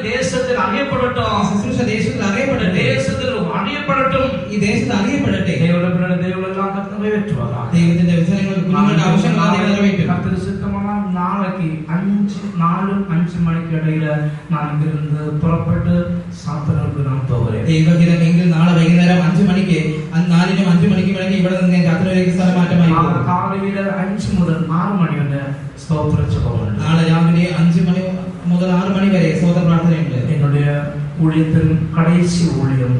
ദേശത്തിൽ അറിയപ്പെടട്ടെ. ശുശ്രൂഷ ദേശത്തിൽ അറിയപ്പെടട്ടെ. ദേശത്തിൽ അറിയപ്പെടട്ടെ. ഈ ദേശത്ത് അറിയപ്പെടട്ടെ. ദൈവമെല്ലാം കർത്തൻ നിറവേറ്റുക. ദൈവത്തിന്റെ വചനങ്ങൾ കുഞ്ഞുങ്ങളുടെ ആവശ്യങ്ങൾ നിറവേറ്റും. കർത്തന് സിദ്ധമാണ്. നാളേക്ക് 4-5 മണിക്കിടയിൽ നാം ഇവിടുന്ന് പുറപ്പെട്ട് സാത്തനർക്ക് നാം പോകരുത്. ദൈവഹിതമെങ്കിൽ നാളെ വൈകുന്നേരം 5 മണിക്ക് 4-നും 5 മണിക്കും ഇടയ്ക്ക് ഇവിടെ നിന്ന് യാത്രയിലേക്ക് സ്ഥലമാറ്റമായി പോകും. കാലയിൽ 5 മുതൽ 6 മണി വരെ സ്തോത്രജപമുണ്ട്. നാളെ രാവിലെ 5 മണി മുതൽ 6 മണി വരെ സ്തോത്ര പ്രാർത്ഥനയുണ്ട്. என்னுடைய ஊழியத்தின் கடைசி ஊழியம்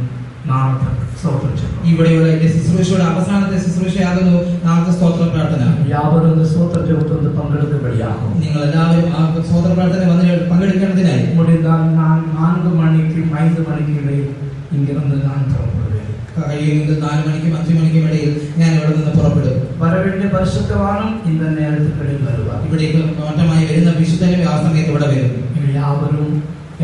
നാളത്തെ സ്തോത്രജപം. ഇവിടെയുള്ള എന്റെ ശുശ്രൂഷയുടെ അവസാനത്തെ ശുശ്രൂഷയാകുന്നു നാളത്തെ സ്തോത്ര പ്രാർത്ഥന. യാവരും സ്തോത്രജപത്തിൽ പങ്കെടുക്കുകയാകും. നിങ്ങൾ എല്ലാവരും ആ സ്തോത്ര പ്രാർത്ഥന വന്ന് പങ്കെടുക്കേണ്ടതിനായി മുടിന്താൽ 4 മണിക്കും 5 മണിക്കും ഇടയിൽ ഇങ്ങിരുന്ന് ഞാൻ പുറപ്പെടുകയാണ്. കഴിയുമെങ്കിൽ 4 മണിക്കും 5 മണിക്കും ഇടയിൽ ഞാൻ ഇവിടെ നിന്ന് പുറപ്പെടും. വരവേണ്ട പരിശുദ്ധവാനും ഇന്ന നേരത്തിനിടയിൽ വരുക. ഇവിടേക്ക് മാറ്റമായി വരുന്ന വിശുദ്ധനും ആ സമയത്ത് ഇവിടെ വരും. യാവരും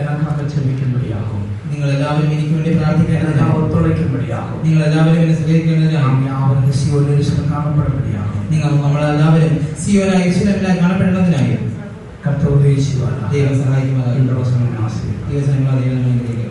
എനക്കാக ക്ഷമിക്കുമ്പോഴാകും. നിങ്ങൾ എല്ലാവരും എനിക്ക് വേണ്ടി പ്രാർത്ഥിക്കേണ്ടതിനായി, ഒത്തുളയ്ക്കുമ്പോഴാകും. നിങ്ങൾ എല്ലാവരും എന്നെ സഹായിക്കേണ്ടതിനായി, യാവരും സിയോൻ യെരൂശലേമിൽ കാണപ്പെടുമ്പോഴാകും. നിങ്ങൾ നമ്മളെല്ലാവരും സിയോനായ യെരൂശലേമിൽ കാണപ്പെടേണ്ടതിനായി കർത്താവ് ദൈവം സഹായിക്കുമാറാകട്ടെ. ദൈവം സഹായിക്കുമാറാകട്ടെ. ദൈവം